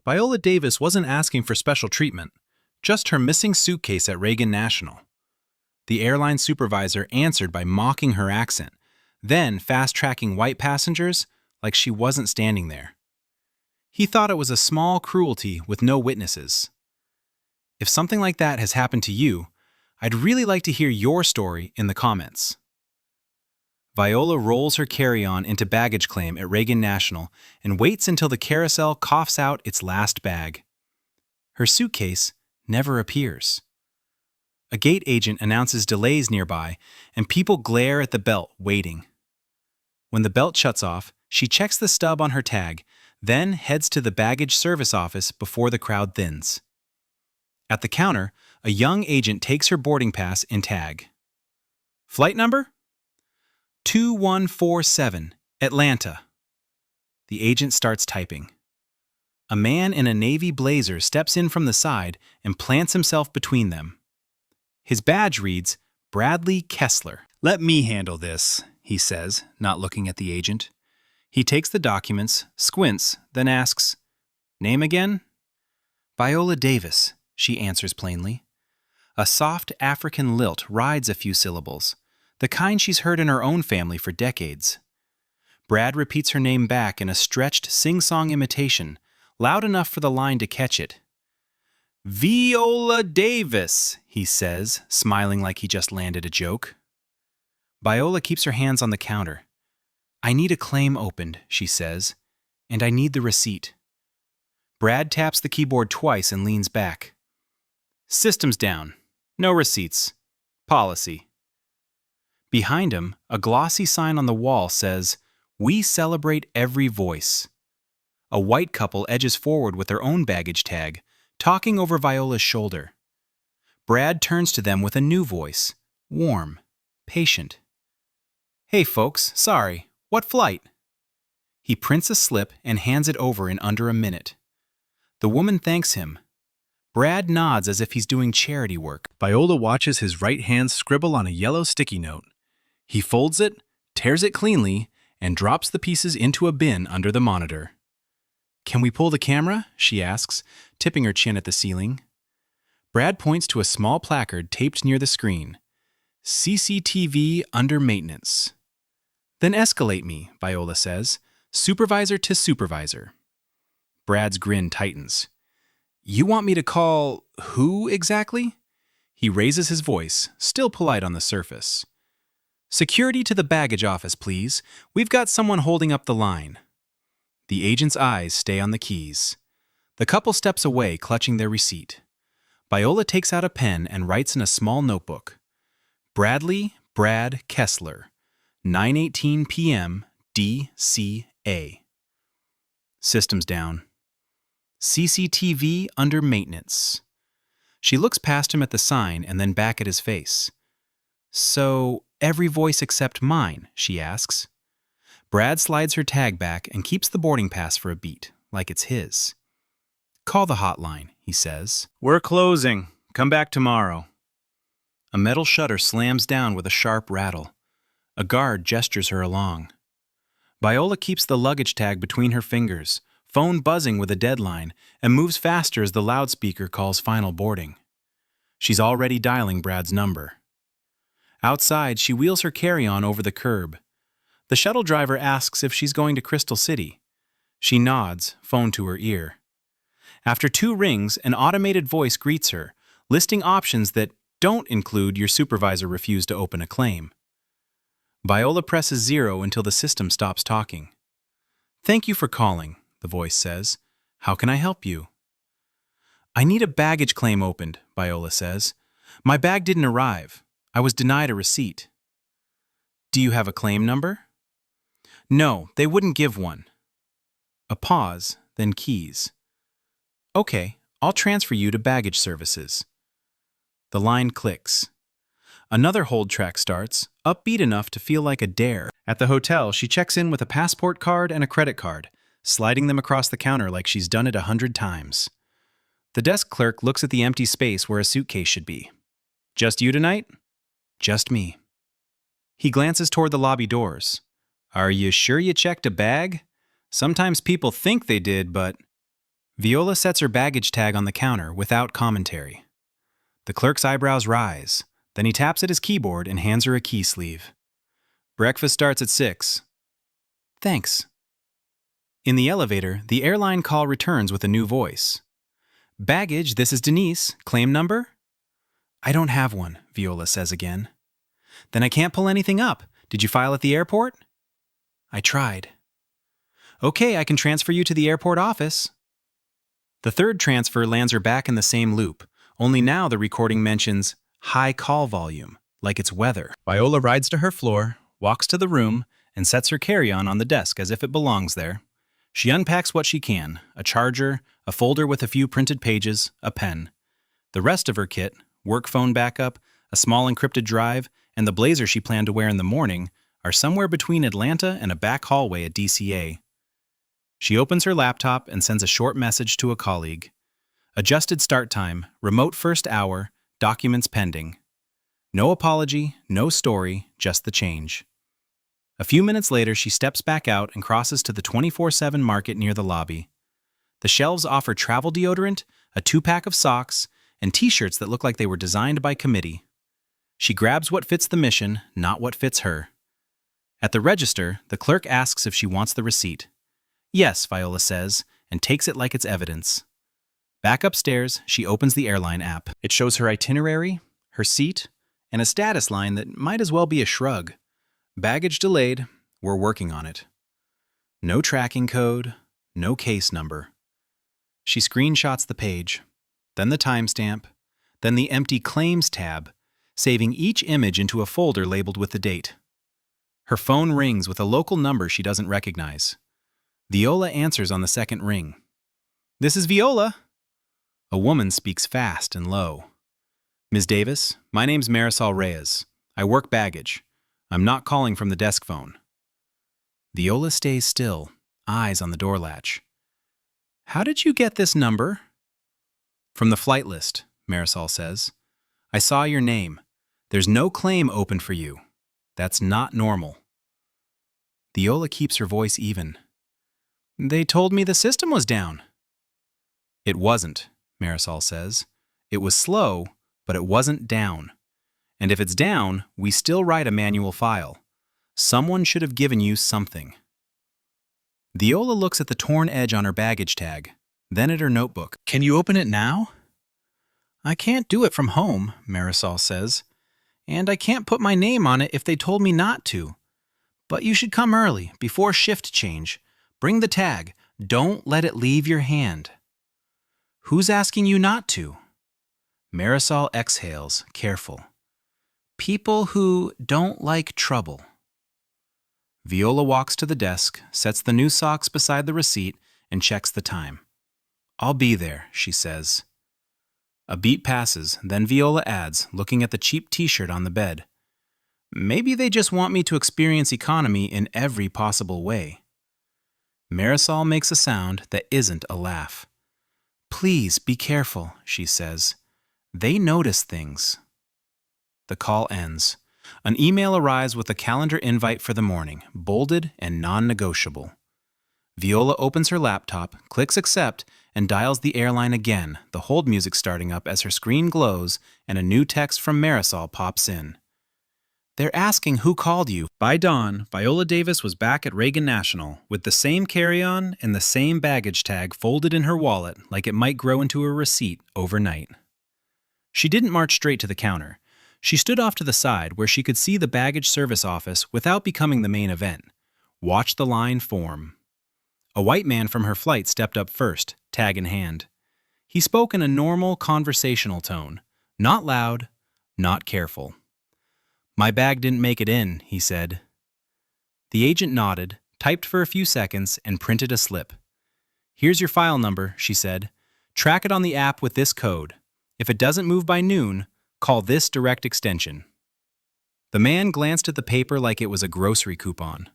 Viola Davis wasn't asking for special treatment, just her missing suitcase at Reagan National. The airline supervisor answered by mocking her accent, then fast-tracking white passengers like she wasn't standing there. He thought it was a small cruelty with no witnesses. If something like that has happened to you, I'd really like to hear your story in the comments. Viola rolls her carry-on into baggage claim at Reagan National and waits until the carousel coughs out its last bag. Her suitcase never appears. A gate agent announces delays nearby, and people glare at the belt, waiting. When the belt shuts off, she checks the stub on her tag, then heads to the baggage service office before the crowd thins. At the counter, a young agent takes her boarding pass and tag. Flight number? 2147, Atlanta. The agent starts typing. A man in a navy blazer steps in from the side and plants himself between them. His badge reads, Bradley Kessler. Let me handle this, he says, not looking at the agent. He takes the documents, squints, then asks, Name again? Viola Davis, she answers plainly. A soft African lilt rides a few syllables, the kind she's heard in her own family for decades. Brad repeats her name back in a stretched sing-song imitation, loud enough for the line to catch it. Viola Davis, he says, smiling like he just landed a joke. Viola keeps her hands on the counter. I need a claim opened, she says, and I need the receipt. Brad taps the keyboard twice and leans back. System's down. No receipts. Policy. Behind him, a glossy sign on the wall says, We celebrate every voice. A white couple edges forward with their own baggage tag, talking over Viola's shoulder. Brad turns to them with a new voice, warm, patient. Hey folks, sorry, what flight? He prints a slip and hands it over in under a minute. The woman thanks him. Brad nods as if he's doing charity work. Viola watches his right hand scribble on a yellow sticky note. He folds it, tears it cleanly, and drops the pieces into a bin under the monitor. Can we pull the camera? She asks, tipping her chin at the ceiling. Brad points to a small placard taped near the screen. CCTV under maintenance. Then escalate me, Viola says, supervisor to supervisor. Brad's grin tightens. You want me to call who exactly? He raises his voice, still polite on the surface. Security to the baggage office, please. We've got someone holding up the line. The agent's eyes stay on the keys. The couple steps away, clutching their receipt. Viola takes out a pen and writes in a small notebook. Brad Kessler, 9:18 p.m. DCA. Systems down. CCTV under maintenance. She looks past him at the sign and then back at his face. So, every voice except mine, she asks. Brad slides her tag back and keeps the boarding pass for a beat, like it's his. Call the hotline, he says. We're closing. Come back tomorrow. A metal shutter slams down with a sharp rattle. A guard gestures her along. Viola keeps the luggage tag between her fingers, phone buzzing with a deadline, and moves faster as the loudspeaker calls final boarding. She's already dialing Brad's number. Outside, she wheels her carry-on over the curb. The shuttle driver asks if she's going to Crystal City. She nods, phone to her ear. After 2 rings, an automated voice greets her, listing options that don't include your supervisor refused to open a claim. Viola presses 0 until the system stops talking. Thank you for calling, the voice says. How can I help you? I need a baggage claim opened, Viola says. My bag didn't arrive. I was denied a receipt. Do you have a claim number? No, they wouldn't give one. A pause, then keys. Okay, I'll transfer you to baggage services. The line clicks. Another hold track starts, upbeat enough to feel like a dare. At the hotel, she checks in with a passport card and a credit card, sliding them across the counter like she's done it 100 times. The desk clerk looks at the empty space where a suitcase should be. Just you tonight? Just me. He glances toward the lobby doors. Are you sure you checked a bag? Sometimes people think they did, but... Viola sets her baggage tag on the counter without commentary. The clerk's eyebrows rise. Then he taps at his keyboard and hands her a key sleeve. Breakfast starts at 6. Thanks. In the elevator, the airline call returns with a new voice. Baggage, this is Denise. Claim number? I don't have one, Viola says again. Then I can't pull anything up. Did you file at the airport? I tried. Okay, I can transfer you to the airport office. The third transfer lands her back in the same loop, only now the recording mentions high call volume, like it's weather. Viola rides to her floor, walks to the room, and sets her carry-on on the desk as if it belongs there. She unpacks what she can, a charger, a folder with a few printed pages, a pen. The rest of her kit, work phone backup, a small encrypted drive, and the blazer she planned to wear in the morning, are somewhere between Atlanta and a back hallway at DCA. She opens her laptop and sends a short message to a colleague. Adjusted start time, remote first hour, documents pending. No apology, no story, just the change. A few minutes later, she steps back out and crosses to the 24/7 market near the lobby. The shelves offer travel deodorant, a 2-pack of socks, and t-shirts that look like they were designed by committee. She grabs what fits the mission, not what fits her. At the register, the clerk asks if she wants the receipt. Yes, Viola says, and takes it like it's evidence. Back upstairs, she opens the airline app. It shows her itinerary, her seat, and a status line that might as well be a shrug. Baggage delayed, we're working on it. No tracking code, no case number. She screenshots the page, then the timestamp, then the empty claims tab, saving each image into a folder labeled with the date. Her phone rings with a local number she doesn't recognize. Viola answers on the second ring. This is Viola. A woman speaks fast and low. Ms. Davis, my name's Marisol Reyes. I work baggage. I'm not calling from the desk phone. Viola stays still, eyes on the door latch. How did you get this number? From the flight list, Marisol says. I saw your name. There's no claim open for you. That's not normal. Viola keeps her voice even. They told me the system was down. It wasn't, Marisol says. It was slow, but it wasn't down. And if it's down, we still write a manual file. Someone should have given you something. Viola looks at the torn edge on her baggage tag, then at her notebook. Can you open it now? I can't do it from home, Marisol says. And I can't put my name on it if they told me not to. But you should come early, before shift change. Bring the tag. Don't let it leave your hand. Who's asking you not to? Marisol exhales, careful. People who don't like trouble. Viola walks to the desk, sets the new socks beside the receipt, and checks the time. I'll be there, she says. A beat passes, then Viola adds, looking at the cheap t-shirt on the bed. Maybe they just want me to experience economy in every possible way. Marisol makes a sound that isn't a laugh. Please be careful, she says. They notice things. The call ends. An email arrives with a calendar invite for the morning, bolded and non-negotiable. Viola opens her laptop, clicks accept, and dials the airline again, the hold music starting up as her screen glows and a new text from Marisol pops in. They're asking who called you. By dawn, Viola Davis was back at Reagan National with the same carry-on and the same baggage tag folded in her wallet like it might grow into a receipt overnight. She didn't march straight to the counter. She stood off to the side where she could see the baggage service office without becoming the main event. Watch the line form. A white man from her flight stepped up first, tag in hand. He spoke in a normal, conversational tone. Not loud, not careful. My bag didn't make it in, he said. The agent nodded, typed for a few seconds, and printed a slip. Here's your file number, she said. Track it on the app with this code. If it doesn't move by noon, call this direct extension. The man glanced at the paper like it was a grocery coupon.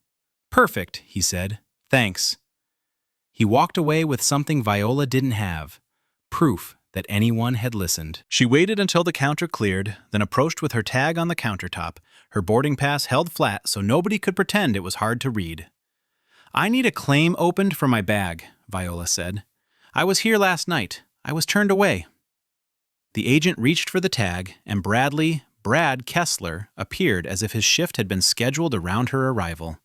Perfect, he said. Thanks. He walked away with something Viola didn't have. Proof that anyone had listened. She waited until the counter cleared, then approached with her tag on the countertop, her boarding pass held flat so nobody could pretend it was hard to read. I need a claim opened for my bag, Viola said. I was here last night. I was turned away. The agent reached for the tag, and Brad Kessler, appeared as if his shift had been scheduled around her arrival.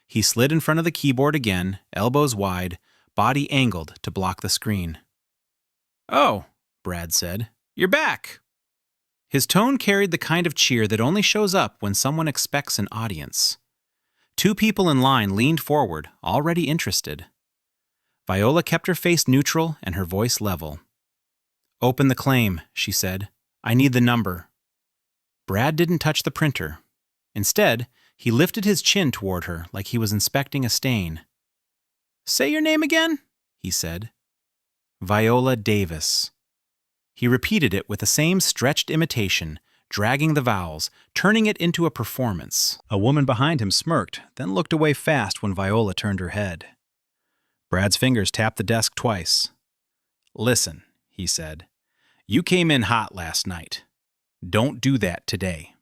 He slid in front of the keyboard again, elbows wide, body angled to block the screen. "Oh," Brad said, "you're back." His tone carried the kind of cheer that only shows up when someone expects an audience. Two people in line leaned forward, already interested. Viola kept her face neutral and her voice level. "Open the claim," she said. "I need the number." Brad didn't touch the printer. Instead, he lifted his chin toward her like he was inspecting a stain. "Say your name again," he said. "Viola Davis." He repeated it with the same stretched imitation, dragging the vowels, turning it into a performance. A woman behind him smirked, then looked away fast when Viola turned her head. Brad's fingers tapped the desk twice. "Listen," he said. "You came in hot last night. Don't do that today."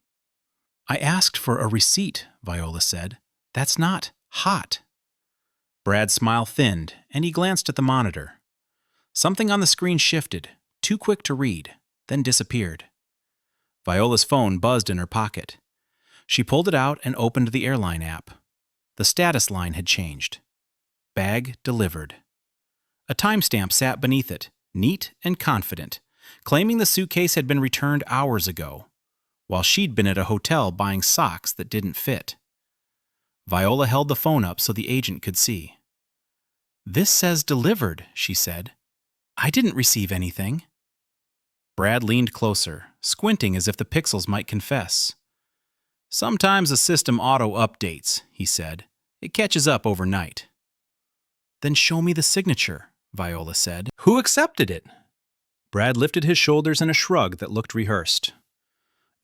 "I asked for a receipt," Viola said. "That's not hot." Brad's smile thinned, and he glanced at the monitor. Something on the screen shifted, too quick to read, then disappeared. Viola's phone buzzed in her pocket. She pulled it out and opened the airline app. The status line had changed. Bag delivered. A timestamp sat beneath it, neat and confident, claiming the suitcase had been returned hours ago, while she'd been at a hotel buying socks that didn't fit. Viola held the phone up so the agent could see. "This says delivered," she said. "I didn't receive anything." Brad leaned closer, squinting as if the pixels might confess. "Sometimes the system auto-updates," he said. "It catches up overnight." "Then show me the signature," Viola said. "Who accepted it?" Brad lifted his shoulders in a shrug that looked rehearsed.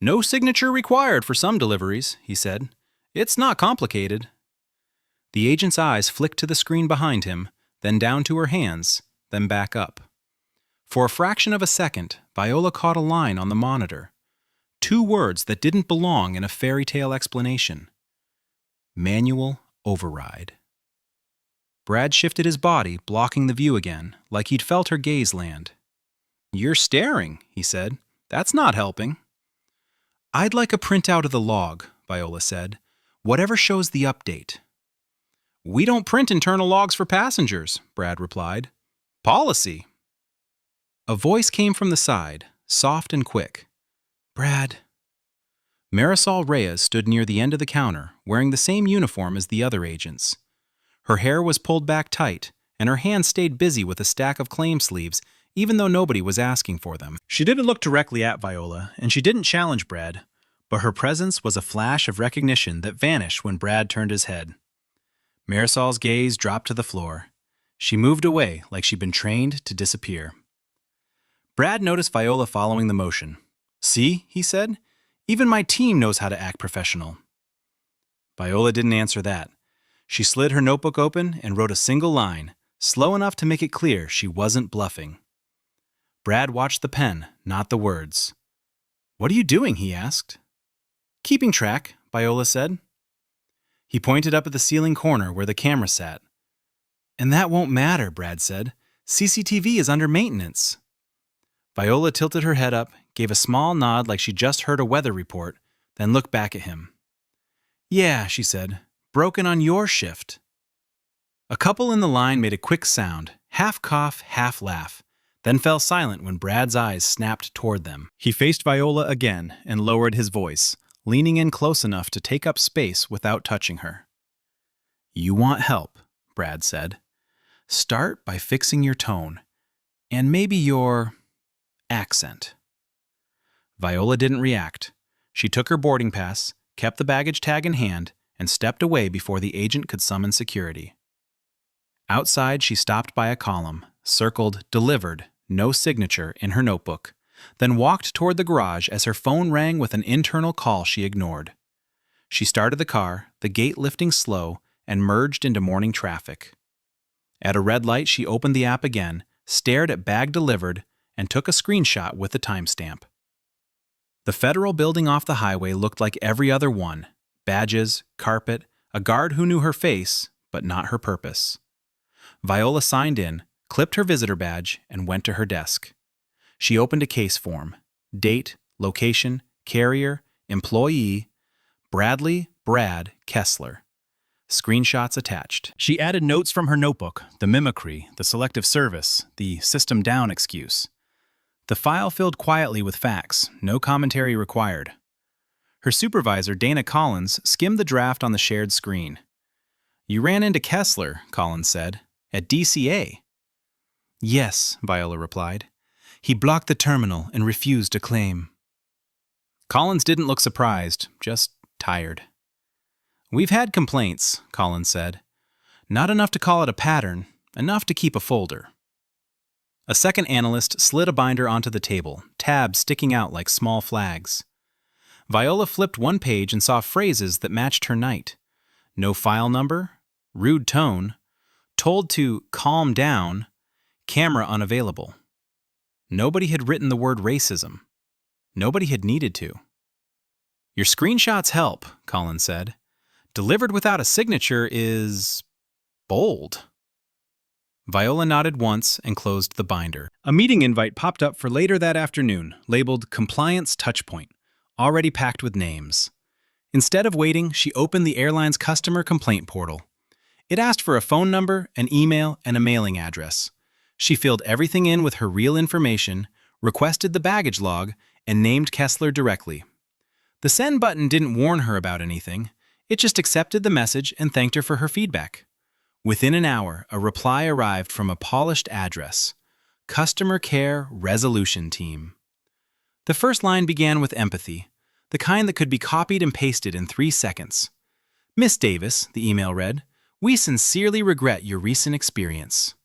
"No signature required for some deliveries," he said. "It's not complicated." The agent's eyes flicked to the screen behind him, then down to her hands, then back up. For a fraction of a second, Viola caught a line on the monitor. Two words that didn't belong in a fairy tale explanation. Manual override. Brad shifted his body, blocking the view again, like he'd felt her gaze land. "You're staring," he said. "That's not helping." "I'd like a printout of the log," Viola said. "Whatever shows the update." "We don't print internal logs for passengers," Brad replied. "Policy." A voice came from the side, soft and quick. "Brad." Marisol Reyes stood near the end of the counter, wearing the same uniform as the other agents. Her hair was pulled back tight, and her hands stayed busy with a stack of claim sleeves, even though nobody was asking for them. She didn't look directly at Viola, and she didn't challenge Brad, but her presence was a flash of recognition that vanished when Brad turned his head. Marisol's gaze dropped to the floor. She moved away like she'd been trained to disappear. Brad noticed Viola following the motion. "See," he said, "even my team knows how to act professional." Viola didn't answer that. She slid her notebook open and wrote a single line, slow enough to make it clear she wasn't bluffing. Brad watched the pen, not the words. "What are you doing?" he asked. "Keeping track," Viola said. He pointed up at the ceiling corner where the camera sat. "And that won't matter," Brad said. "CCTV is under maintenance." Viola tilted her head up, gave a small nod like she just heard a weather report, then looked back at him. "Yeah," she said. "Broken on your shift." A couple in the line made a quick sound, half cough, half laugh, then fell silent when Brad's eyes snapped toward them. He faced Viola again and lowered his voice, leaning in close enough to take up space without touching her. "You want help," Brad said. "Start by fixing your tone, and maybe your accent." Viola didn't react. She took her boarding pass, kept the baggage tag in hand, and stepped away before the agent could summon security. Outside, she stopped by a column, circled "Delivered," no signature, in her notebook, then walked toward the garage as her phone rang with an internal call she ignored. She started the car, the gate lifting slow, and merged into morning traffic. At a red light, she opened the app again, stared at "Bag delivered," and took a screenshot with the timestamp. The federal building off the highway looked like every other one. Badges, carpet, a guard who knew her face, but not her purpose. Viola signed in, clipped her visitor badge, and went to her desk. She opened a case form. Date, location, carrier, employee, Bradley Brad Kessler. Screenshots attached. She added notes from her notebook, the mimicry, the selective service, the system down excuse. The file filled quietly with facts, no commentary required. Her supervisor, Dana Collins, skimmed the draft on the shared screen. "You ran into Kessler," Collins said, "at DCA." "Yes," Viola replied. "He blocked the terminal and refused to claim." Collins didn't look surprised, just tired. "We've had complaints," Collins said. "Not enough to call it a pattern, enough to keep a folder." A second analyst slid a binder onto the table, tabs sticking out like small flags. Viola flipped one page and saw phrases that matched her night. No file number, rude tone, told to calm down, camera unavailable. Nobody had written the word racism. Nobody had needed to. "Your screenshots help," Collins said. "Delivered without a signature is bold." Viola nodded once and closed the binder. A meeting invite popped up for later that afternoon, labeled Compliance Touchpoint, already packed with names. Instead of waiting, she opened the airline's customer complaint portal. It asked for a phone number, an email, and a mailing address. She filled everything in with her real information, requested the baggage log, and named Kessler directly. The send button didn't warn her about anything. It just accepted the message and thanked her for her feedback. Within an hour, a reply arrived from a polished address: Customer Care Resolution Team. The first line began with empathy, the kind that could be copied and pasted in 3 seconds. "Miss Davis," the email read, "we sincerely regret your recent experience."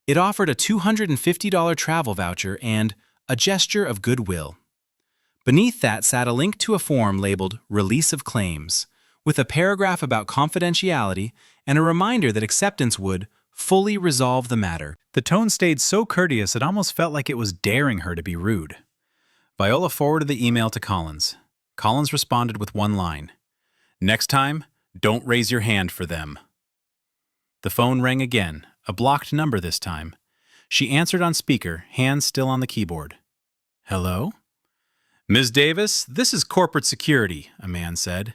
It offered a $250 travel voucher and a gesture of goodwill. Beneath that sat a link to a form labeled Release of Claims, with a paragraph about confidentiality and a reminder that acceptance would fully resolve the matter. The tone stayed so courteous it almost felt like it was daring her to be rude. Viola forwarded the email to Collins. Collins responded with one line: "Next time, don't raise your hand for them." The phone rang again, a blocked number this time. She answered on speaker, hands still on the keyboard. "Hello?" "Ms. Davis, this is corporate security," a man said.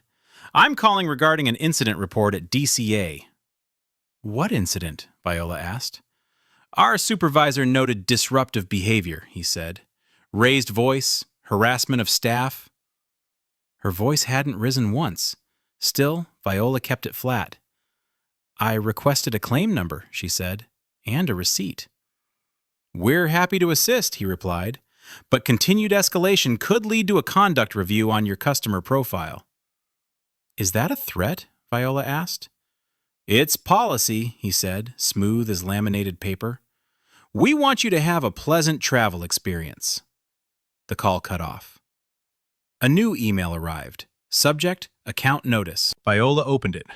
"I'm calling regarding an incident report at DCA." "What incident?" Viola asked. "Our supervisor noted disruptive behavior," he said. "Raised voice, harassment of staff." Her voice hadn't risen once. Still, Viola kept it flat. "I requested a claim number," she said, "and a receipt." "We're happy to assist," he replied, "but continued escalation could lead to a conduct review on your customer profile." "Is that a threat?" Viola asked. "It's policy," he said, smooth as laminated paper. "We want you to have a pleasant travel experience." The call cut off. A new email arrived. Subject, account notice. Viola opened it.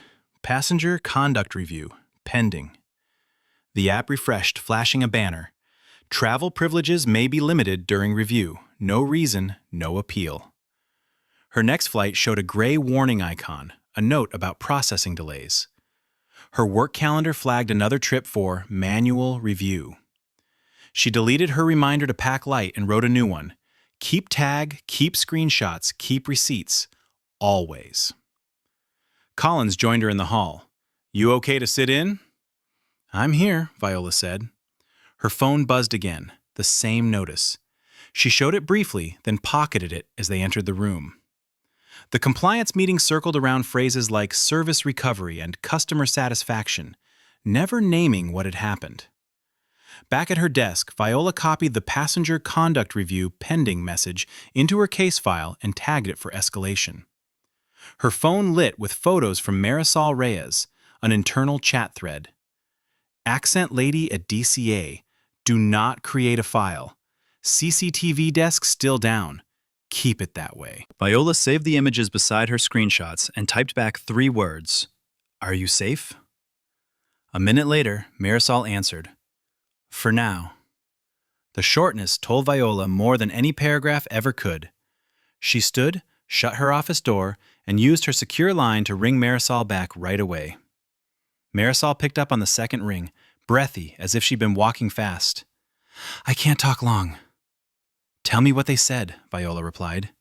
Passenger conduct review, pending. The app refreshed, flashing a banner. Travel privileges may be limited during review. No reason, no appeal. Her next flight showed a gray warning icon, a note about processing delays. Her work calendar flagged another trip for manual review. She deleted her reminder to pack light and wrote a new one. Keep tag, keep screenshots, keep receipts. Always. Collins joined her in the hall. "You okay to sit in?" "I'm here," Viola said. Her phone buzzed again, the same notice. She showed it briefly, then pocketed it as they entered the room. The compliance meeting circled around phrases like service recovery and customer satisfaction, never naming what had happened. Back at her desk, Viola copied the passenger conduct review pending message into her case file and tagged it for escalation. Her phone lit with photos from Marisol Reyes, an internal chat thread. "Accent lady at DCA. Do not create a file. CCTV desk still down. Keep it that way." Viola saved the images beside her screenshots and typed back 3 words. "Are you safe?" A minute later, Marisol answered. "For now." The shortness told Viola more than any paragraph ever could. She stood, shut her office door, and used her secure line to ring Marisol back right away. Marisol picked up on the second ring, breathy as if she'd been walking fast. "I can't talk long." "Tell me what they said," Viola replied.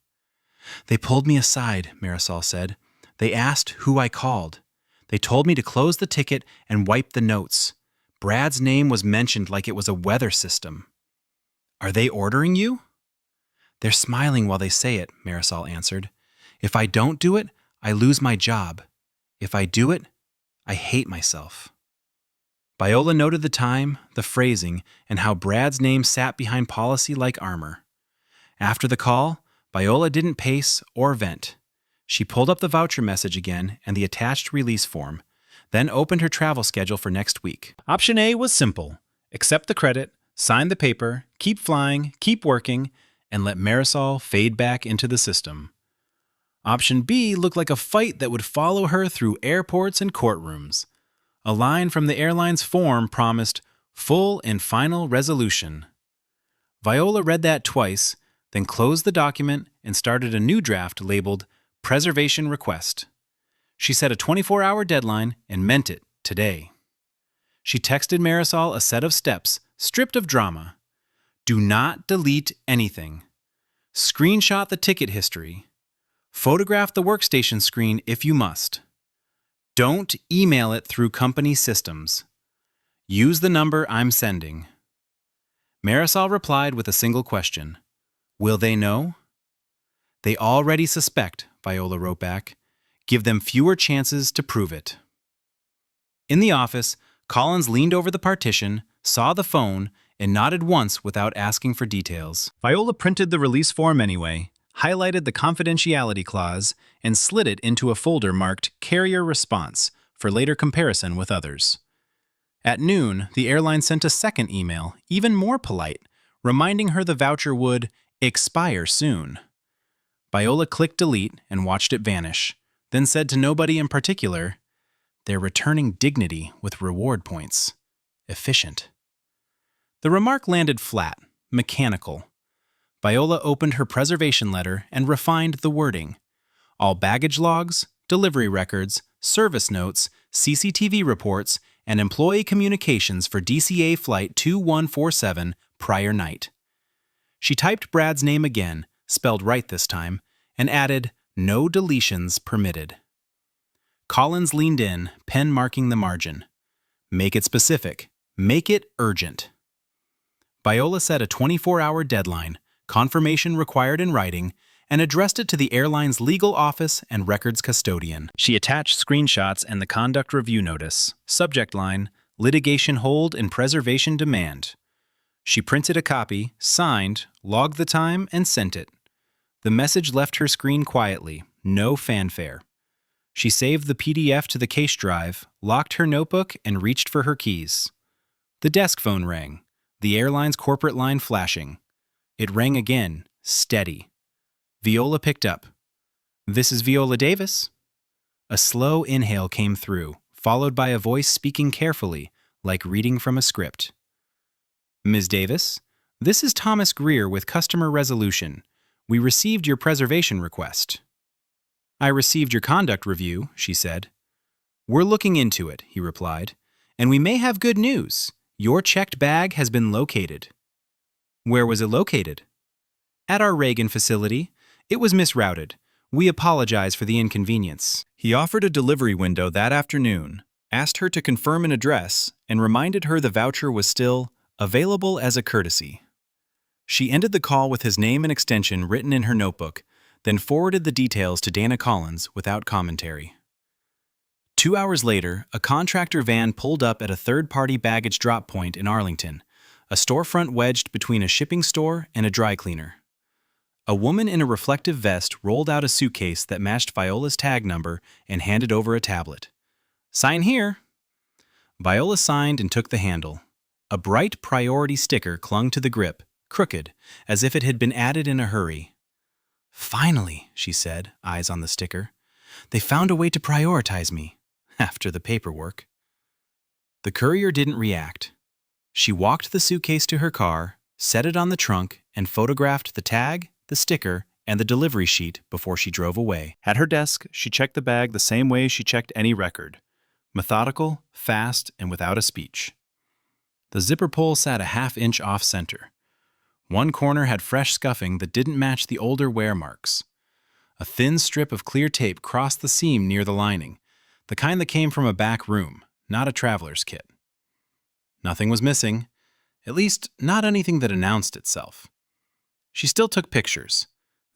"They pulled me aside," Marisol said. "They asked who I called. They told me to close the ticket and wipe the notes. Brad's name was mentioned like it was a weather system." "Are they ordering you?" "They're smiling while they say it," Marisol answered. "If I don't do it, I lose my job. If I do it, I hate myself." Viola noted the time, the phrasing, and how Brad's name sat behind policy like armor. After the call, Viola didn't pace or vent. She pulled up the voucher message again and the attached release form, then opened her travel schedule for next week. Option A was simple. Accept the credit, sign the paper, keep flying, keep working, and let Marisol fade back into the system. Option B looked like a fight that would follow her through airports and courtrooms. A line from the airline's form promised full and final resolution. Viola read that twice, then closed the document and started a new draft labeled Preservation Request. She set a 24-hour deadline and meant it today. She texted Marisol a set of steps, stripped of drama. Do not delete anything. Screenshot the ticket history. Photograph the workstation screen if you must. Don't email it through company systems. Use the number I'm sending. Marisol replied with a single question. Will they know? They already suspect, Viola wrote back. Give them fewer chances to prove it. In the office, Collins leaned over the partition, saw the phone, and nodded once without asking for details. Viola printed the release form anyway, highlighted the confidentiality clause, and slid it into a folder marked Carrier Response for later comparison with others. At noon, the airline sent a second email, even more polite, reminding her the voucher would expire soon. Viola clicked delete and watched it vanish, then said to nobody in particular, "They're returning dignity with reward points. Efficient." The remark landed flat, mechanical. Viola opened her preservation letter and refined the wording. All baggage logs, delivery records, service notes, CCTV reports, and employee communications for DCA Flight 2147 prior night. She typed Brad's name again, spelled right this time, and added, "No deletions permitted." Collins leaned in, pen marking the margin. Make it specific. Make it urgent. Viola set a 24-hour deadline, confirmation required in writing, and addressed it to the airline's legal office and records custodian. She attached screenshots and the conduct review notice. Subject line, litigation hold and preservation demand. She printed a copy, signed, logged the time, and sent it. The message left her screen quietly, no fanfare. She saved the PDF to the cache drive, locked her notebook, and reached for her keys. The desk phone rang, the airline's corporate line flashing. It rang again, steady. Viola picked up. "This is Viola Davis." A slow inhale came through, followed by a voice speaking carefully, like reading from a script. "Ms. Davis, this is Thomas Greer with Customer Resolution. We received your preservation request." "I received your conduct review," she said. "We're looking into it," he replied. "And we may have good news. Your checked bag has been located." "Where was it located?" "At our Reagan facility. It was misrouted. We apologize for the inconvenience." He offered a delivery window that afternoon, asked her to confirm an address, and reminded her the voucher was still available as a courtesy. She ended the call with his name and extension written in her notebook, then forwarded the details to Dana Collins without commentary. 2 hours later, a contractor van pulled up at a third-party baggage drop point in Arlington, a storefront wedged between a shipping store and a dry cleaner. A woman in a reflective vest rolled out a suitcase that matched Viola's tag number and handed over a tablet. "Sign here." Viola signed and took the handle. A bright priority sticker clung to the grip, crooked, as if it had been added in a hurry. "Finally," she said, eyes on the sticker. "They found a way to prioritize me, after the paperwork." The courier didn't react. She walked the suitcase to her car, set it on the trunk, and photographed the tag, the sticker, and the delivery sheet before she drove away. At her desk, she checked the bag the same way she checked any record. Methodical, fast, and without a speech. The zipper pull sat a half-inch off-center. One corner had fresh scuffing that didn't match the older wear marks. A thin strip of clear tape crossed the seam near the lining, the kind that came from a back room, not a traveler's kit. Nothing was missing, at least not anything that announced itself. She still took pictures: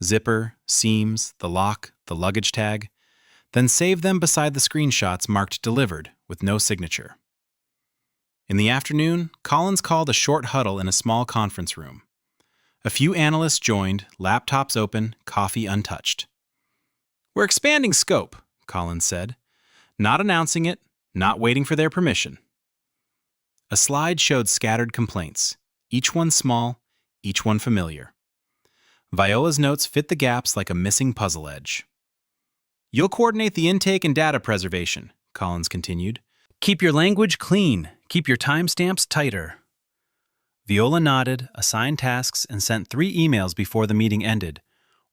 zipper, seams, the lock, the luggage tag, then saved them beside the screenshots marked delivered with no signature. In the afternoon, Collins called a short huddle in a small conference room. A few analysts joined, laptops open, coffee untouched. "We're expanding scope," Collins said. "Not announcing it, not waiting for their permission." A slide showed scattered complaints, each one small, each one familiar. Viola's notes fit the gaps like a missing puzzle edge. "You'll coordinate the intake and data preservation," Collins continued. "Keep your language clean. Keep your timestamps tighter." Viola nodded, assigned tasks, and sent 3 emails before the meeting ended.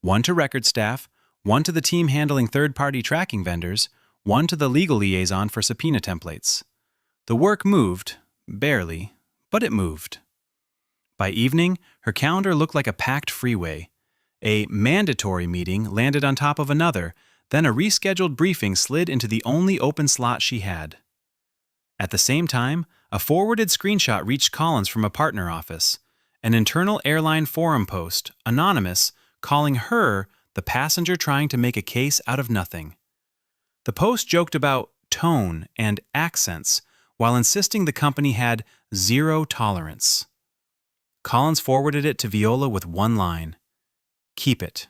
One to record staff, one to the team handling third-party tracking vendors, one to the legal liaison for subpoena templates. The work moved, barely, but it moved. By evening, her calendar looked like a packed freeway. A mandatory meeting landed on top of another, then a rescheduled briefing slid into the only open slot she had. At the same time, a forwarded screenshot reached Collins from a partner office, an internal airline forum post, anonymous, calling her the passenger trying to make a case out of nothing. The post joked about tone and accents while insisting the company had 0 tolerance. Collins forwarded it to Viola with one line: "Keep it."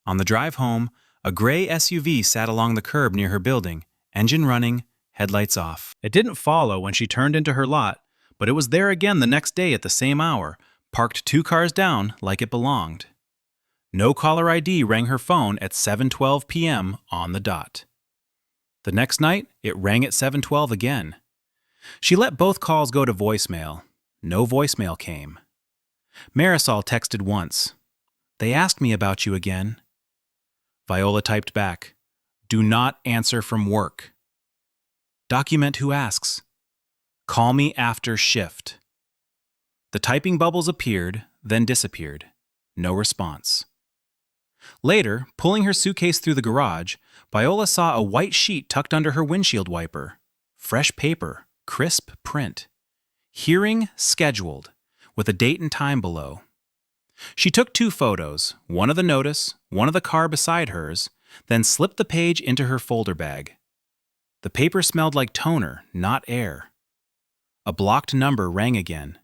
On the drive home, a gray SUV sat along the curb near her building, engine running, headlights off. It didn't follow when she turned into her lot, but it was there again the next day at the same hour, parked 2 cars down like it belonged. No caller ID rang her phone at 7:12 p.m. on the dot. The next night, it rang at 7:12 again. She let both calls go to voicemail. No voicemail came. Marisol texted once. "They asked me about you again." Viola typed back, "Do not answer from work." "Document who asks. Call me after shift." The typing bubbles appeared, then disappeared. No response. Later, pulling her suitcase through the garage, Viola saw a white sheet tucked under her windshield wiper. Fresh paper, crisp print. "Hearing scheduled," with a date and time below. She took 2 photos, one of the notice, one of the car beside hers, then slipped the page into her folder bag. The paper smelled like toner, not air. A blocked number rang again.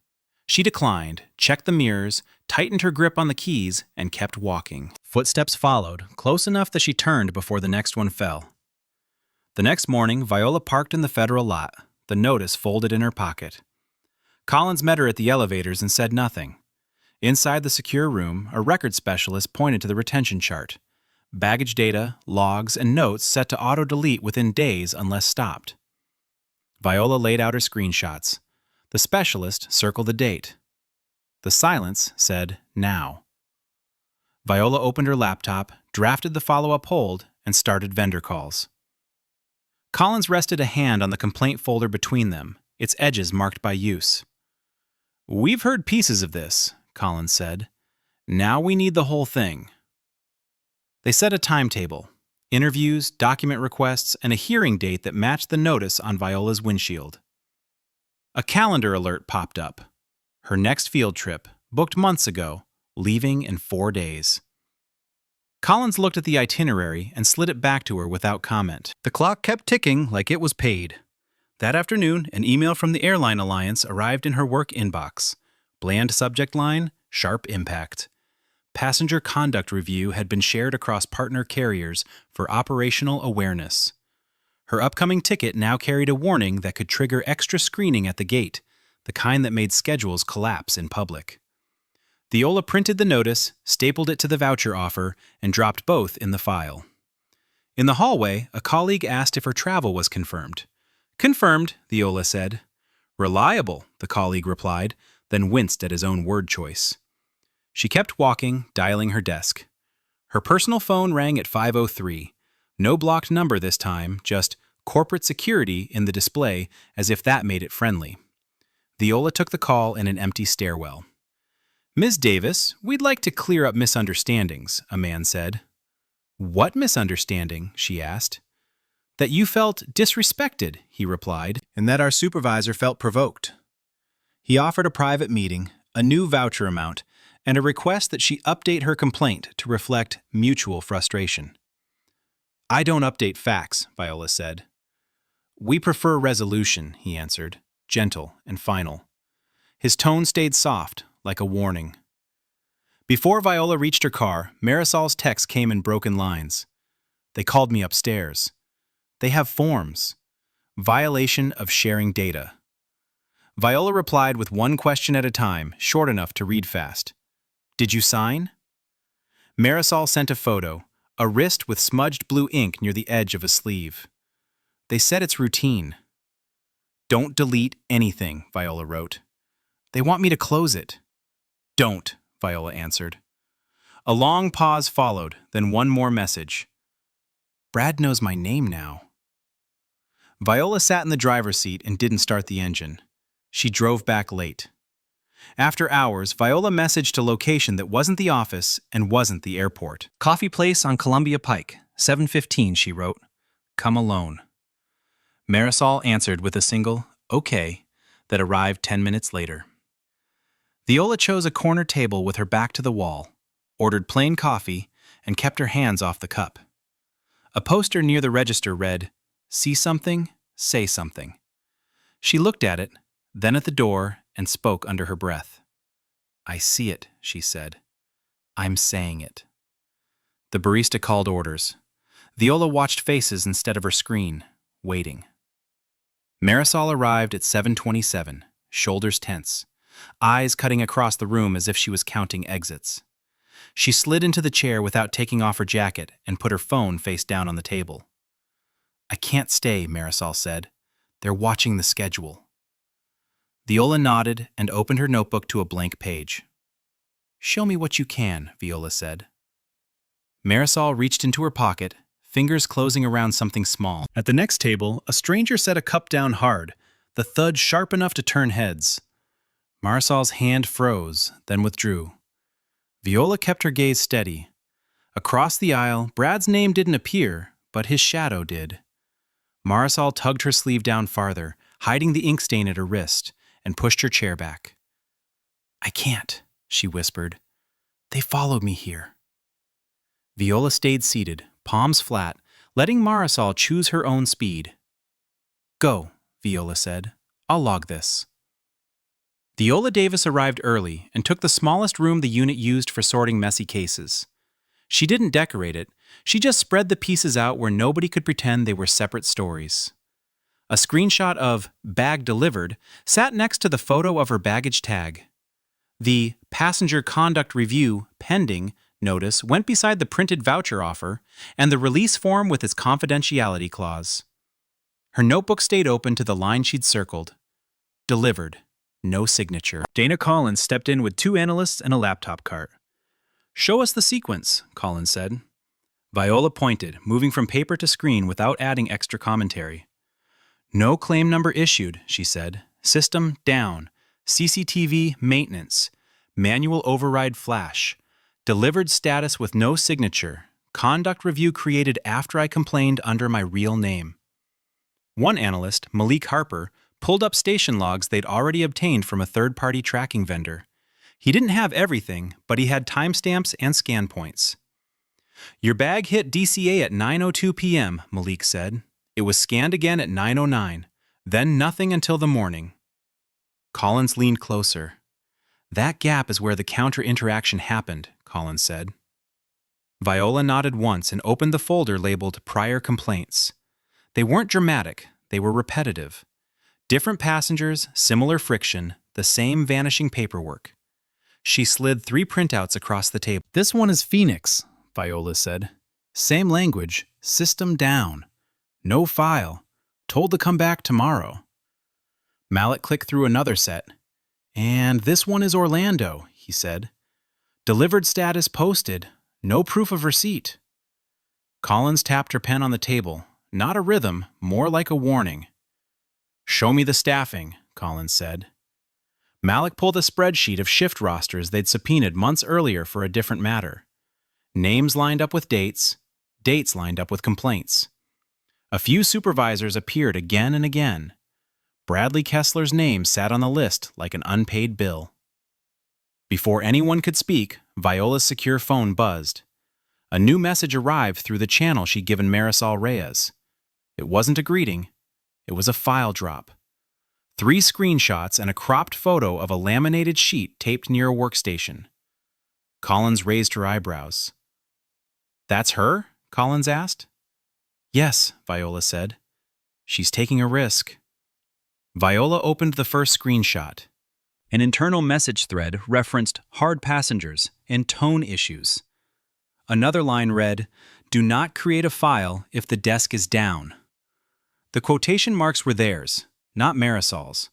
She declined, checked the mirrors, tightened her grip on the keys, and kept walking. Footsteps followed, close enough that she turned before the next one fell. The next morning, Viola parked in the federal lot, the notice folded in her pocket. Collins met her at the elevators and said nothing. Inside the secure room, a record specialist pointed to the retention chart. Baggage data, logs, and notes set to auto-delete within days unless stopped. Viola laid out her screenshots. The specialist circled the date. The silence said, "Now." Viola opened her laptop, drafted the follow-up hold, and started vendor calls. Collins rested a hand on the complaint folder between them, its edges marked by use. "We've heard pieces of this," Collins said. "Now we need the whole thing." They set a timetable: interviews, document requests, and a hearing date that matched the notice on Viola's windshield. A calendar alert popped up. Her next field trip, booked months ago, leaving in 4 days. Collins looked at the itinerary and slid it back to her without comment. The clock kept ticking like it was paid. That afternoon, an email from the Airline Alliance arrived in her work inbox. Bland subject line, sharp impact. Passenger conduct review had been shared across partner carriers for operational awareness. Her upcoming ticket now carried a warning that could trigger extra screening at the gate, the kind that made schedules collapse in public. Viola printed the notice, stapled it to the voucher offer, and dropped both in the file. In the hallway, a colleague asked if her travel was confirmed. "Confirmed," Viola said. "Reliable," the colleague replied, then winced at his own word choice. She kept walking, dialing her desk. Her personal phone rang at 5:03. No blocked number this time, just corporate security in the display, as if that made it friendly. Viola took the call in an empty stairwell. "Ms. Davis, we'd like to clear up misunderstandings," a man said. "What misunderstanding?" she asked. "That you felt disrespected," he replied, "and that our supervisor felt provoked." He offered a private meeting, a new voucher amount, and a request that she update her complaint to reflect mutual frustration. "I don't update facts," Viola said. "We prefer resolution," he answered, gentle and final. His tone stayed soft, like a warning. Before Viola reached her car, Marisol's text came in broken lines. "They called me upstairs. They have forms. Violation of sharing data." Viola replied with one question at a time, short enough to read fast. "Did you sign?" Marisol sent a photo, a wrist with smudged blue ink near the edge of a sleeve. "They said it's routine." "Don't delete anything," Viola wrote. "They want me to close it." "Don't," Viola answered. A long pause followed, then one more message. "Brad knows my name now." Viola sat in the driver's seat and didn't start the engine. She drove back late. After hours, Viola messaged a location that wasn't the office and wasn't the airport. "Coffee place on Columbia Pike, 7:15, she wrote. "Come alone." Marisol answered with a single, "Okay," that arrived 10 minutes later. Viola chose a corner table with her back to the wall, ordered plain coffee, and kept her hands off the cup. A poster near the register read, "See something? Say something." She looked at it, then at the door, and spoke under her breath. "I see it," she said. "I'm saying it." The barista called orders. Viola watched faces instead of her screen, waiting. Marisol arrived at 7:27, shoulders tense, eyes cutting across the room as if she was counting exits. She slid into the chair without taking off her jacket and put her phone face down on the table. "I can't stay," Marisol said. "They're watching the schedule." Viola nodded and opened her notebook to a blank page. "Show me what you can," Viola said. Marisol reached into her pocket, fingers closing around something small. At the next table, a stranger set a cup down hard, the thud sharp enough to turn heads. Marisol's hand froze, then withdrew. Viola kept her gaze steady. Across the aisle, Brad's name didn't appear, but his shadow did. Marisol tugged her sleeve down farther, hiding the ink stain at her wrist, and pushed her chair back. "I can't," she whispered. "They followed me here." Viola stayed seated, palms flat, letting Marisol choose her own speed. "Go," Viola said. "I'll log this." Viola Davis arrived early and took the smallest room the unit used for sorting messy cases. She didn't decorate it, she just spread the pieces out where nobody could pretend they were separate stories. A screenshot of "bag delivered" sat next to the photo of her baggage tag. The "passenger conduct review pending" notice went beside the printed voucher offer and the release form with its confidentiality clause. Her notebook stayed open to the line she'd circled. "Delivered. No signature." Dana Collins stepped in with 2 analysts and a laptop cart. "Show us the sequence," Collins said. Viola pointed, moving from paper to screen without adding extra commentary. "No claim number issued," she said. "System down. CCTV maintenance. Manual override flash. Delivered status with no signature. Conduct review created after I complained under my real name." One analyst, Malik Harper, pulled up station logs they'd already obtained from a third-party tracking vendor. He didn't have everything, but he had timestamps and scan points. "Your bag hit DCA at 9:02 p.m., Malik said. It was scanned again at 9:09, then nothing until the morning." Collins leaned closer. "That gap is where the counter-interaction happened," Collins said. Viola nodded once and opened the folder labeled Prior Complaints. They weren't dramatic, they were repetitive. Different passengers, similar friction, the same vanishing paperwork. She slid 3 printouts across the table. "This one is Phoenix," Viola said. "Same language, system down. No file. Told to come back tomorrow." Mallet clicked through another set. "And this one is Orlando," he said. "Delivered status posted. No proof of receipt." Collins tapped her pen on the table. Not a rhythm, more like a warning. "Show me the staffing," Collins said. Malik pulled a spreadsheet of shift rosters they'd subpoenaed months earlier for a different matter. Names lined up with dates, dates lined up with complaints. A few supervisors appeared again and again. Bradley Kessler's name sat on the list like an unpaid bill. Before anyone could speak, Viola's secure phone buzzed. A new message arrived through the channel she'd given Marisol Reyes. It wasn't a greeting. It was a file drop. 3 screenshots and a cropped photo of a laminated sheet taped near a workstation. Collins raised her eyebrows. "That's her?" Collins asked. "Yes," Viola said. "She's taking a risk." Viola opened the first screenshot. An internal message thread referenced hard passengers and tone issues. Another line read, "Do not create a file if the desk is down." The quotation marks were theirs, not Marisol's.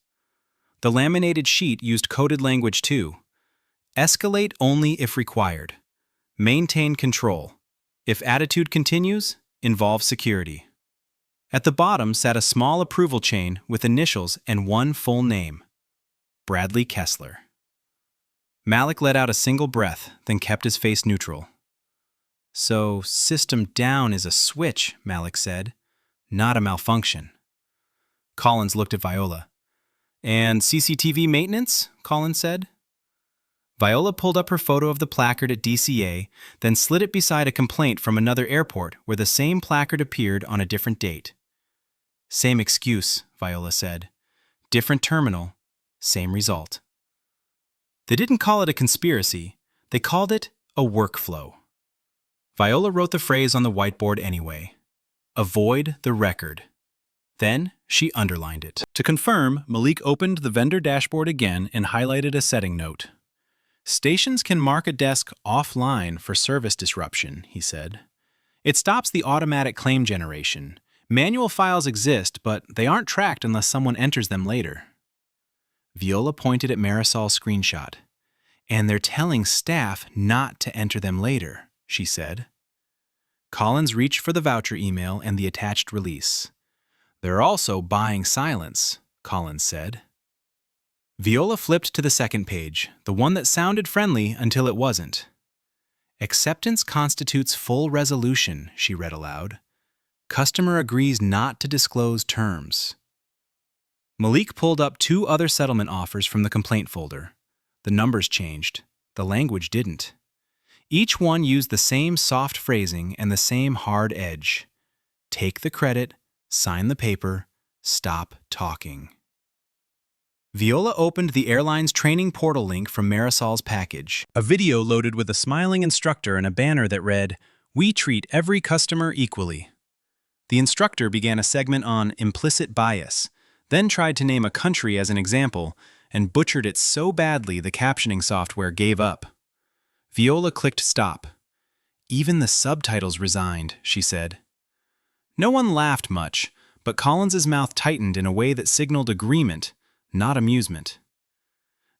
The laminated sheet used coded language too. Escalate only if required. Maintain control. If attitude continues, involve security. At the bottom sat a small approval chain with initials and one full name. Bradley Kessler. Malik let out a single breath, then kept his face neutral. "So, system down is a switch," Malik said, "not a malfunction." Collins looked at Viola. "And CCTV maintenance?" Collins said. Viola pulled up her photo of the placard at DCA, then slid it beside a complaint from another airport where the same placard appeared on a different date. "Same excuse," Viola said. "Different terminal, same result." They didn't call it a conspiracy. They called it a workflow. Viola wrote the phrase on the whiteboard anyway. Avoid the record. Then she underlined it. To confirm, Malik opened the vendor dashboard again and highlighted a setting note. "Stations can mark a desk offline for service disruption," he said. "It stops the automatic claim generation. Manual files exist, but they aren't tracked unless someone enters them later." Viola pointed at Marisol's screenshot. "And they're telling staff not to enter them later," she said. Collins reached for the voucher email and the attached release. "They're also buying silence," Collins said. Viola flipped to the second page, the one that sounded friendly until it wasn't. "Acceptance constitutes full resolution," she read aloud. "Customer agrees not to disclose terms." Malik pulled up 2 other settlement offers from the complaint folder. The numbers changed. The language didn't. Each one used the same soft phrasing and the same hard edge. Take the credit, sign the paper, stop talking. Viola opened the airline's training portal link from Marisol's package. A video loaded with a smiling instructor and a banner that read, "We treat every customer equally." The instructor began a segment on implicit bias, then tried to name a country as an example, and butchered it so badly the captioning software gave up. Viola clicked stop. "Even the subtitles resigned," she said. No one laughed much, but Collins's mouth tightened in a way that signaled agreement, not amusement.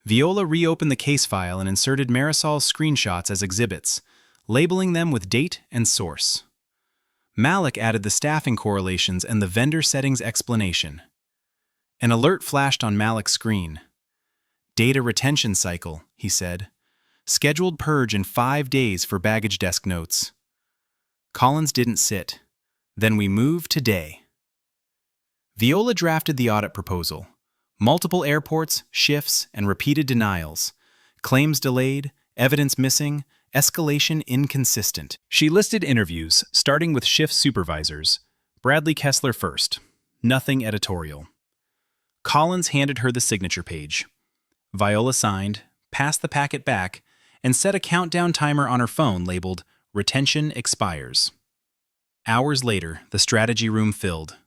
Viola reopened the case file and inserted Marisol's screenshots as exhibits, labeling them with date and source. Malik added the staffing correlations and the vendor settings explanation. An alert flashed on Malik's screen. "Data retention cycle," he said. "Scheduled purge in 5 days for baggage desk notes." Collins didn't sit. "Then we move today." Viola drafted the audit proposal. Multiple airports, shifts, and repeated denials. Claims delayed, evidence missing, escalation inconsistent. She listed interviews, starting with shift supervisors. Bradley Kessler first. Nothing editorial. Collins handed her the signature page. Viola signed, passed the packet back, and set a countdown timer on her phone labeled "Retention Expires." Hours later, the strategy room filled.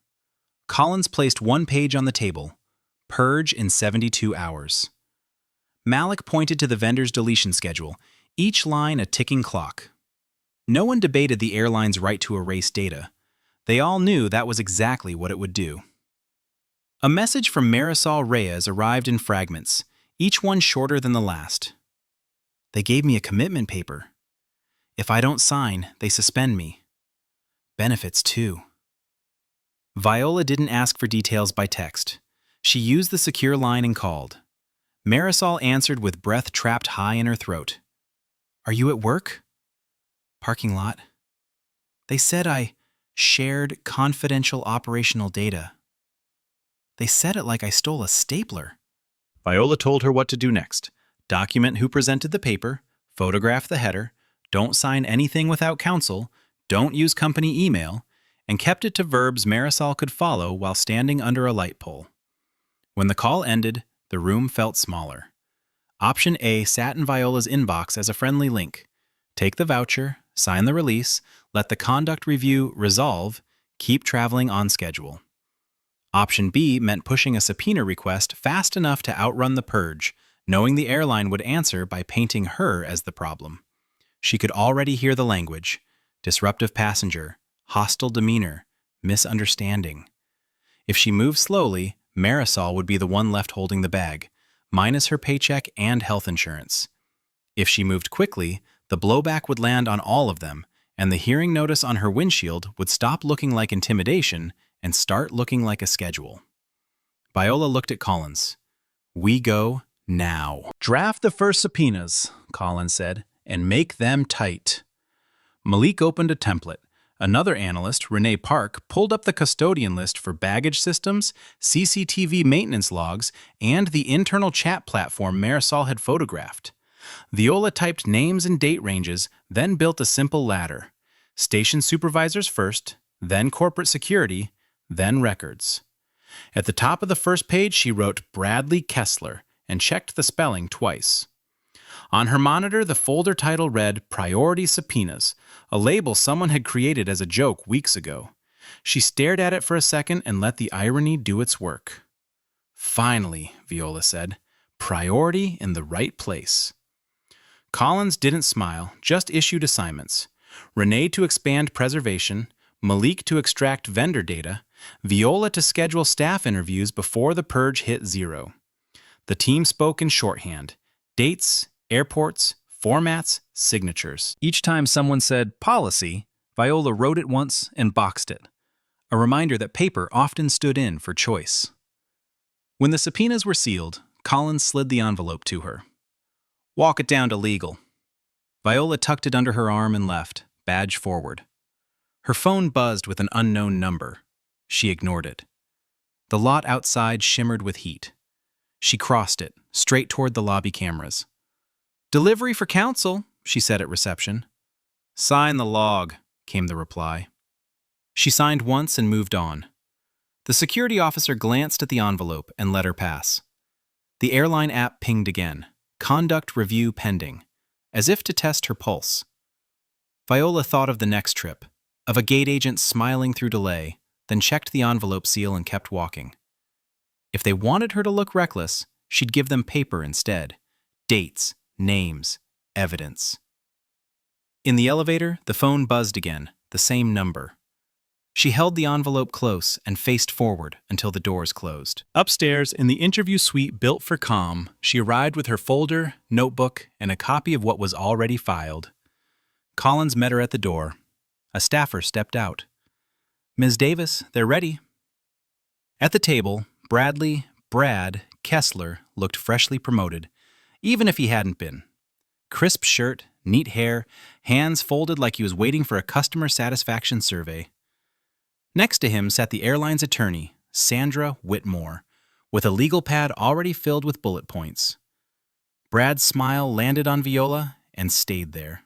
Collins placed one page on the table. Purge in 72 hours. Malik pointed to the vendor's deletion schedule, each line a ticking clock. No one debated the airline's right to erase data. They all knew that was exactly what it would do. A message from Marisol Reyes arrived in fragments, each one shorter than the last. "They gave me a commitment paper. If I don't sign, they suspend me. Benefits, too." Viola didn't ask for details by text. She used the secure line and called. Marisol answered with breath trapped high in her throat. Are you at work? Parking lot. They said I shared confidential operational data. They said it like I stole a stapler. Viola told her what to do next. Document who presented the paper, photograph the header, don't sign anything without counsel, don't use company email, and kept it to verbs Marisol could follow while standing under a light pole. When the call ended, the room felt smaller. Option A sat in Viola's inbox as a friendly link. Take the voucher, sign the release, let the conduct review resolve, keep traveling on schedule. Option B meant pushing a subpoena request fast enough to outrun the purge, knowing the airline would answer by painting her as the problem. She could already hear the language: disruptive passenger, hostile demeanor, misunderstanding. If she moved slowly, Marisol would be the one left holding the bag, minus her paycheck and health insurance. If she moved quickly, the blowback would land on all of them, and the hearing notice on her windshield would stop looking like intimidation and start looking like a schedule. Viola looked at Collins. We go now. Draft the first subpoenas, Collins said, and make them tight. Malik opened a template. Another analyst, Renee Park, pulled up the custodian list for baggage systems, CCTV maintenance logs, and the internal chat platform Marisol had photographed. Viola typed names and date ranges, then built a simple ladder. Station supervisors first, then corporate security, then records. At the top of the first page, she wrote Bradley Kessler and checked the spelling twice. On her monitor, the folder title read Priority Subpoenas, a label someone had created as a joke weeks ago. She stared at it for a second and let the irony do its work. Finally, Viola said, priority in the right place. Collins didn't smile, just issued assignments. Renee to expand preservation, Malik to extract vendor data, Viola to schedule staff interviews before the purge hit zero. The team spoke in shorthand: dates, airports, formats, signatures. Each time someone said policy, Viola wrote it once and boxed it, a reminder that paper often stood in for choice. When the subpoenas were sealed, Collins slid the envelope to her. Walk it down to legal. Viola tucked it under her arm and left, badge forward. Her phone buzzed with an unknown number. She ignored it. The lot outside shimmered with heat. She crossed it, straight toward the lobby cameras. Delivery for counsel, she said at reception. Sign the log, came the reply. She signed once and moved on. The security officer glanced at the envelope and let her pass. The airline app pinged again. Conduct review pending, as if to test her pulse. Viola thought of the next trip, of a gate agent smiling through delay, then checked the envelope seal and kept walking. If they wanted her to look reckless, she'd give them paper instead. Dates, names, evidence. In the elevator, the phone buzzed again, the same number. She held the envelope close and faced forward until the doors closed. Upstairs, in the interview suite built for calm, she arrived with her folder, notebook, and a copy of what was already filed. Collins met her at the door. A staffer stepped out. Ms. Davis, they're ready. At the table, Brad Kessler looked freshly promoted, even if he hadn't been. Crisp shirt, neat hair, hands folded like he was waiting for a customer satisfaction survey. Next to him sat the airline's attorney, Sandra Whitmore, with a legal pad already filled with bullet points. Brad's smile landed on Viola and stayed there.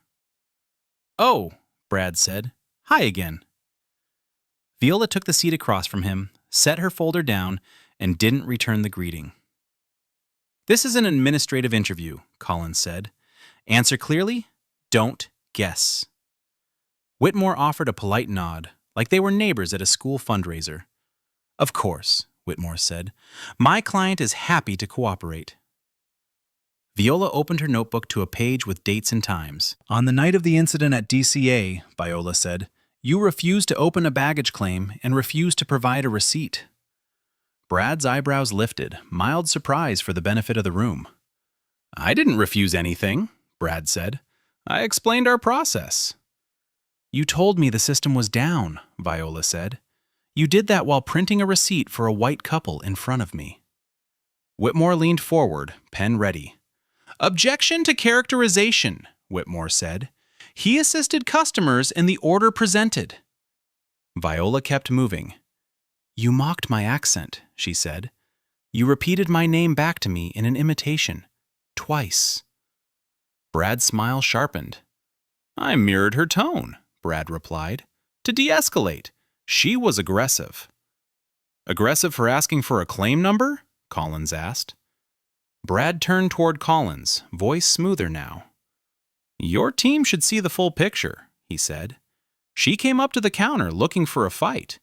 Oh, Brad said. Hi again. Viola took the seat across from him, set her folder down, and didn't return the greeting. This is an administrative interview, Collins said. Answer clearly, don't guess. Whitmore offered a polite nod, like they were neighbors at a school fundraiser. Of course, Whitmore said. My client is happy to cooperate. Viola opened her notebook to a page with dates and times. On the night of the incident at DCA, Viola said, you refused to open a baggage claim and refused to provide a receipt. Brad's eyebrows lifted, mild surprise for the benefit of the room. I didn't refuse anything, Brad said. I explained our process. You told me the system was down, Viola said. You did that while printing a receipt for a white couple in front of me. Whitmore leaned forward, pen ready. "Objection to characterization," Whitmore said. "He assisted customers in the order presented." Viola kept moving. "You mocked my accent," she said. "You repeated my name back to me in an imitation. Twice." Brad's smile sharpened. "I mirrored her tone," Brad replied. "To de-escalate. She was aggressive." "Aggressive for asking for a claim number?" Collins asked. Brad turned toward Collins, voice smoother now. "Your team should see the full picture," he said. "She came up to the counter looking for a fight.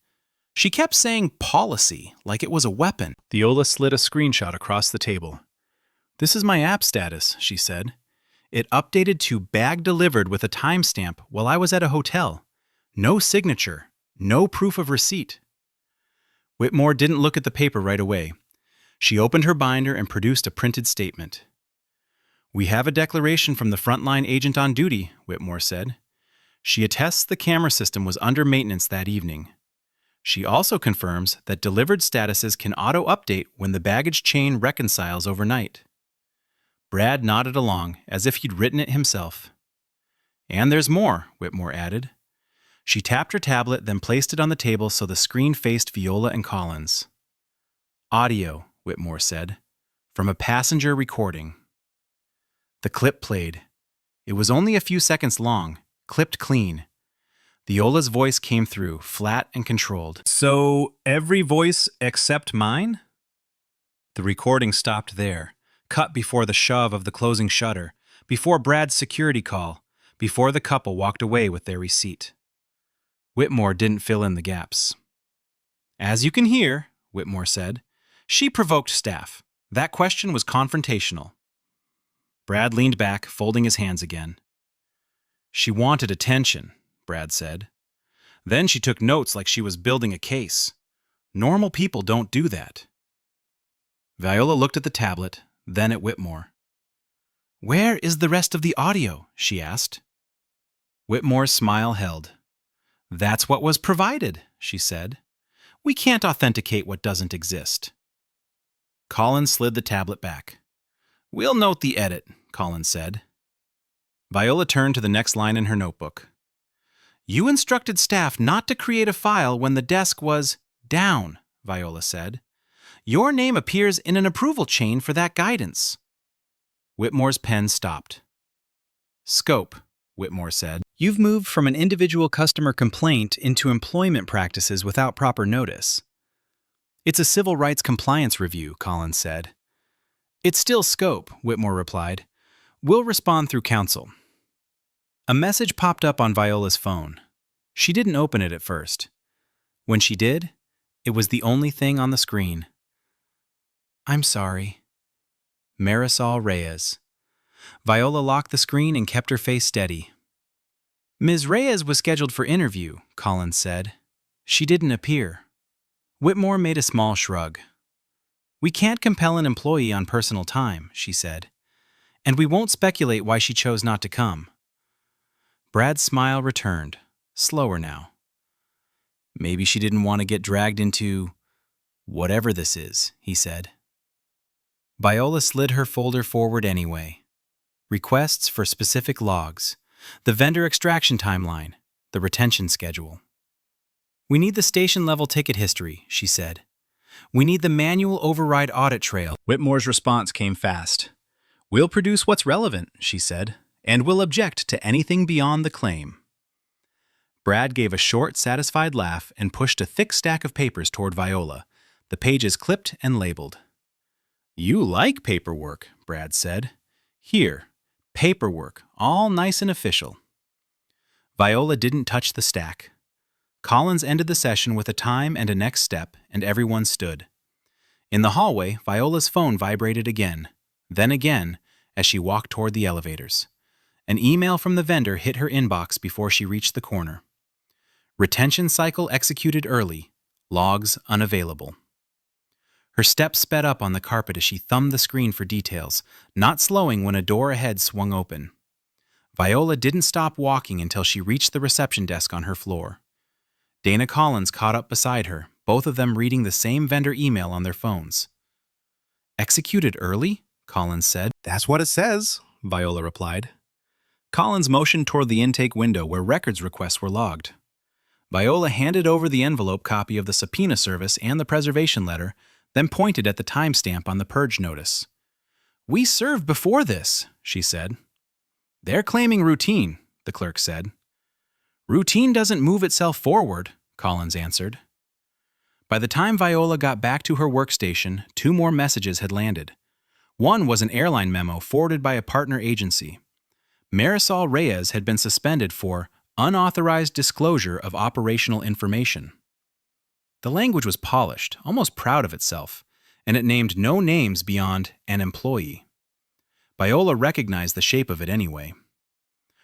She kept saying policy like it was a weapon." Viola slid a screenshot across the table. "This is my app status," she said. "It updated to bag delivered with a timestamp while I was at a hotel. No signature, no proof of receipt." Whitmore didn't look at the paper right away. She opened her binder and produced a printed statement. "We have a declaration from the frontline agent on duty," Whitmore said. "She attests the camera system was under maintenance that evening. She also confirms that delivered statuses can auto-update when the baggage chain reconciles overnight." Brad nodded along, as if he'd written it himself. "And there's more," Whitmore added. She tapped her tablet, then placed it on the table so the screen faced Viola and Collins. "Audio," Whitmore said, "from a passenger recording." The clip played. It was only a few seconds long, clipped clean. Viola's voice came through, flat and controlled. "So, every voice except mine?" The recording stopped there, cut before the shove of the closing shutter, before Brad's security call, before the couple walked away with their receipt. Whitmore didn't fill in the gaps. "As you can hear," Whitmore said, "she provoked staff. That question was confrontational." Brad leaned back, folding his hands again. "She wanted attention," Brad said. "Then she took notes like she was building a case. Normal people don't do that." Viola looked at the tablet, then at Whitmore. "Where is the rest of the audio?" she asked. Whitmore's smile held. "That's what was provided," she said. "We can't authenticate what doesn't exist." Collins slid the tablet back. "We'll note the edit," Collins said. Viola turned to the next line in her notebook. "You instructed staff not to create a file when the desk was down," Viola said. "Your name appears in an approval chain for that guidance." Whitmore's pen stopped. "Scope," Whitmore said. "You've moved from an individual customer complaint into employment practices without proper notice." "It's a civil rights compliance review," Collins said. "It's still scope," Whitmore replied. "We'll respond through counsel." A message popped up on Viola's phone. She didn't open it at first. When she did, it was the only thing on the screen. "I'm sorry. Marisol Reyes." Viola locked the screen and kept her face steady. "Ms. Reyes was scheduled for interview," Collins said. "She didn't appear." Whitmore made a small shrug. "We can't compel an employee on personal time," she said. "And we won't speculate why she chose not to come." Brad's smile returned, slower now. "Maybe she didn't want to get dragged into whatever this is," he said. Viola slid her folder forward anyway. Requests for specific logs, the vendor extraction timeline, the retention schedule. "We need the station-level ticket history," she said. "We need the manual override audit trail." Whitmore's response came fast. "We'll produce what's relevant," she said, "and we'll object to anything beyond the claim." Brad gave a short, satisfied laugh and pushed a thick stack of papers toward Viola, the pages clipped and labeled. "You like paperwork," Brad said. "Here, paperwork, all nice and official." Viola didn't touch the stack. Collins ended the session with a time and a next step, and everyone stood. In the hallway, Viola's phone vibrated again, then again, as she walked toward the elevators. An email from the vendor hit her inbox before she reached the corner. "Retention cycle executed early. Logs unavailable." Her steps sped up on the carpet as she thumbed the screen for details, not slowing when a door ahead swung open. Viola didn't stop walking until she reached the reception desk on her floor. Dana Collins caught up beside her, both of them reading the same vendor email on their phones. Executed early? Collins said. That's what it says, Viola replied. Collins motioned toward the intake window where records requests were logged. Viola handed over the envelope copy of the subpoena service and the preservation letter, then pointed at the timestamp on the purge notice. "We served before this," she said. "They're claiming routine," the clerk said. "Routine doesn't move itself forward," Collins answered. By the time Viola got back to her workstation, 2 more messages had landed. One was an airline memo forwarded by a partner agency. Marisol Reyes had been suspended for unauthorized disclosure of operational information. The language was polished, almost proud of itself, and it named no names beyond an employee. Viola recognized the shape of it anyway.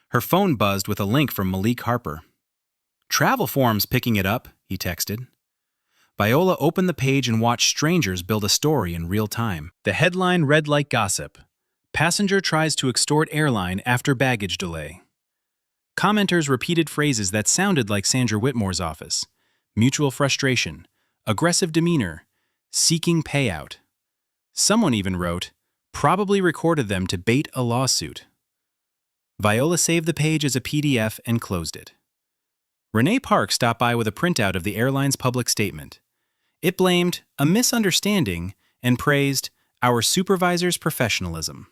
Her phone buzzed with a link from Malik Harper. "Travel forms picking it up," he texted. Viola opened the page and watched strangers build a story in real time. The headline read like gossip. "Passenger tries to extort airline after baggage delay." Commenters repeated phrases that sounded like Sandra Whitmore's office. Mutual frustration, aggressive demeanor, seeking payout. Someone even wrote, "Probably recorded them to bait a lawsuit." Viola saved the page as a PDF and closed it. Renee Park stopped by with a printout of the airline's public statement. It blamed a misunderstanding and praised our supervisor's professionalism.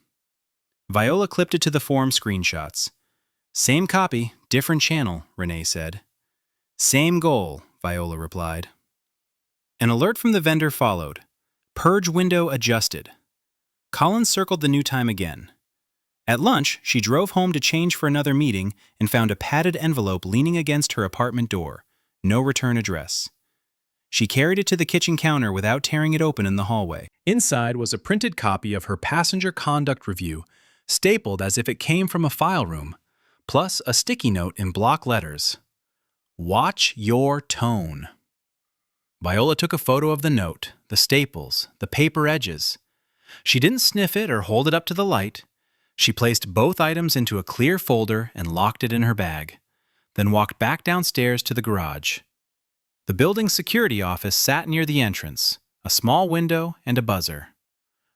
Viola clipped it to the form screenshots. "Same copy, different channel," Renee said. "Same goal," Viola replied. An alert from the vendor followed. Purge window adjusted. Collins circled the new time again. At lunch, she drove home to change for another meeting and found a padded envelope leaning against her apartment door. No return address. She carried it to the kitchen counter without tearing it open in the hallway. Inside was a printed copy of her passenger conduct review, stapled as if it came from a file room, plus a sticky note in block letters. "Watch your tone." Viola took a photo of the note, the staples, the paper edges. She didn't sniff it or hold it up to the light. She placed both items into a clear folder and locked it in her bag, then walked back downstairs to the garage. The building's security office sat near the entrance, a small window and a buzzer.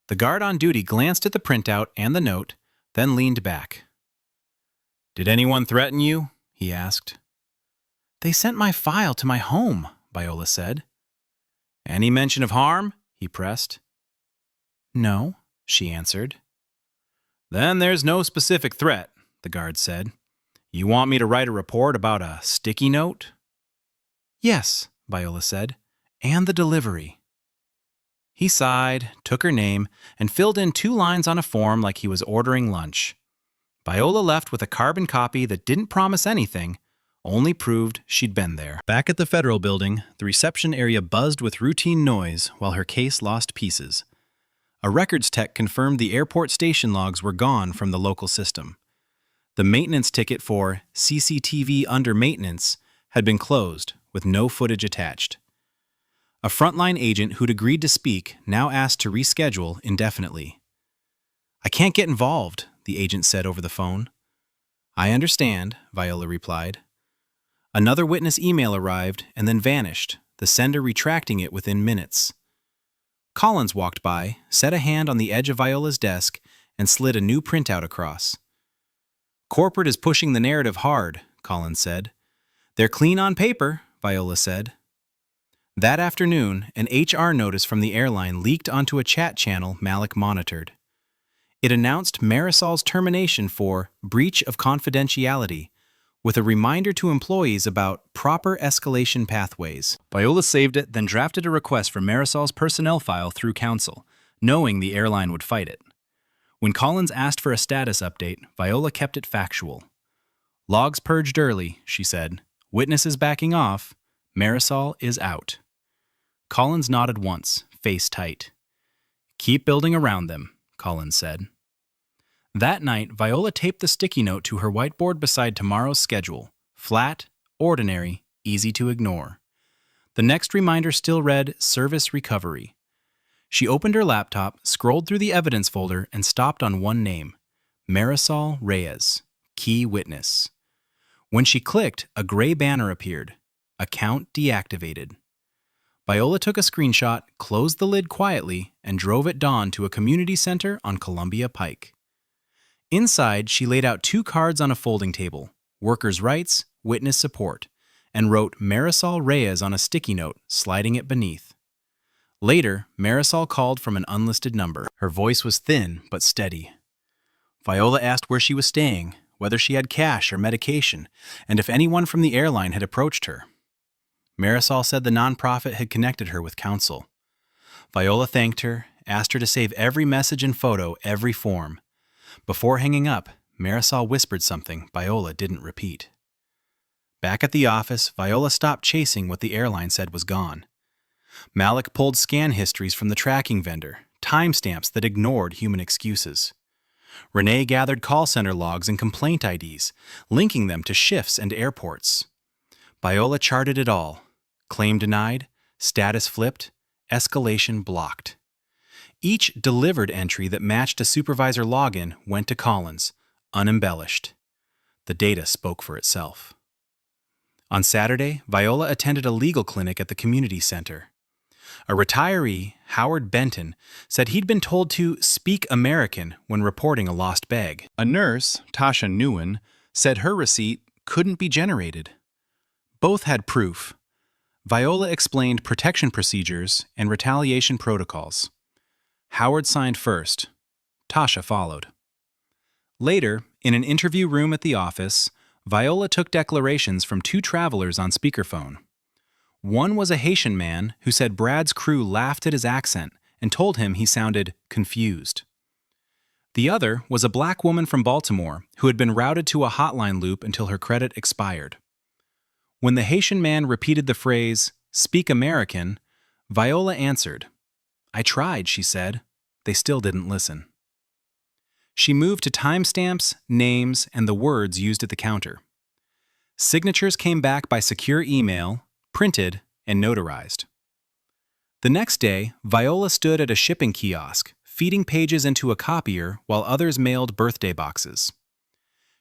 The guard on duty glanced at the printout and the note, then leaned back. "Did anyone threaten you?" he asked. "They sent my file to my home," Viola said. "Any mention of harm?" he pressed. "No," she answered. "Then there's no specific threat," the guard said. "You want me to write a report about a sticky note?" "Yes," Viola said, "and the delivery." He sighed, took her name, and filled in 2 lines on a form like he was ordering lunch. Viola left with a carbon copy that didn't promise anything, only proved she'd been there. Back at the Federal Building, the reception area buzzed with routine noise while her case lost pieces. A records tech confirmed the airport station logs were gone from the local system. The maintenance ticket for CCTV under maintenance had been closed, with no footage attached. A frontline agent who'd agreed to speak now asked to reschedule indefinitely. "I can't get involved," the agent said over the phone. "I understand," Viola replied. Another witness email arrived and then vanished, the sender retracting it within minutes. Collins walked by, set a hand on the edge of Viola's desk, and slid a new printout across. "Corporate is pushing the narrative hard," Collins said. "They're clean on paper," Viola said. That afternoon, an HR notice from the airline leaked onto a chat channel Malik monitored. It announced Marisol's termination for breach of confidentiality, with a reminder to employees about proper escalation pathways. Viola saved it, then drafted a request for Marisol's personnel file through counsel, knowing the airline would fight it. When Collins asked for a status update, Viola kept it factual. "Logs purged early," she said. "Witnesses backing off. Marisol is out." Collins nodded once, face tight. "Keep building around them," Collins said. That night, Viola taped the sticky note to her whiteboard beside tomorrow's schedule. Flat, ordinary, easy to ignore. The next reminder still read, "Service Recovery." She opened her laptop, scrolled through the evidence folder, and stopped on one name, Marisol Reyes, key witness. When she clicked, a gray banner appeared. Account deactivated. Viola took a screenshot, closed the lid quietly, and drove at dawn to a community center on Columbia Pike. Inside, she laid out 2 cards on a folding table, workers' rights, witness support, and wrote Marisol Reyes on a sticky note, sliding it beneath. Later, Marisol called from an unlisted number. Her voice was thin but steady. Viola asked where she was staying, whether she had cash or medication, and if anyone from the airline had approached her. Marisol said the nonprofit had connected her with counsel. Viola thanked her, asked her to save every message and photo, every form. Before hanging up, Marisol whispered something Viola didn't repeat. Back at the office, Viola stopped chasing what the airline said was gone. Malik pulled scan histories from the tracking vendor, timestamps that ignored human excuses. Renee gathered call center logs and complaint IDs, linking them to shifts and airports. Viola charted it all. Claim denied, status flipped, escalation blocked. Each delivered entry that matched a supervisor login went to Collins, unembellished. The data spoke for itself. On Saturday, Viola attended a legal clinic at the community center. A retiree, Howard Benton, said he'd been told to speak American when reporting a lost bag. A nurse, Tasha Nguyen, said her receipt couldn't be generated. Both had proof. Viola explained protection procedures and retaliation protocols. Howard signed first. Tasha followed. Later, in an interview room at the office, Viola took declarations from 2 travelers on speakerphone. One was a Haitian man who said Brad's crew laughed at his accent and told him he sounded confused. The other was a black woman from Baltimore who had been routed to a hotline loop until her credit expired. When the Haitian man repeated the phrase, "Speak American," Viola answered. "I tried," she said. They still didn't listen. She moved to timestamps, names, and the words used at the counter. Signatures came back by secure email, printed, and notarized. The next day, Viola stood at a shipping kiosk, feeding pages into a copier while others mailed birthday boxes.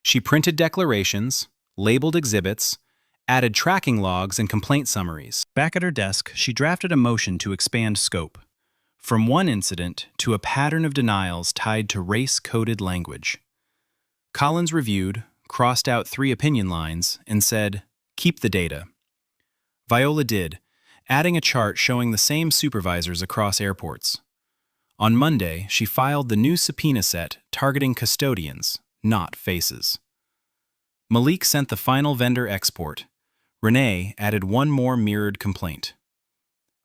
She printed declarations, labeled exhibits, added tracking logs and complaint summaries. Back at her desk, she drafted a motion to expand scope, from one incident to a pattern of denials tied to race-coded language. Collins reviewed, crossed out 3 opinion lines, and said, "Keep the data." Viola did, adding a chart showing the same supervisors across airports. On Monday, she filed the new subpoena set targeting custodians, not faces. Malik sent the final vendor export. Renee added 1 more mirrored complaint.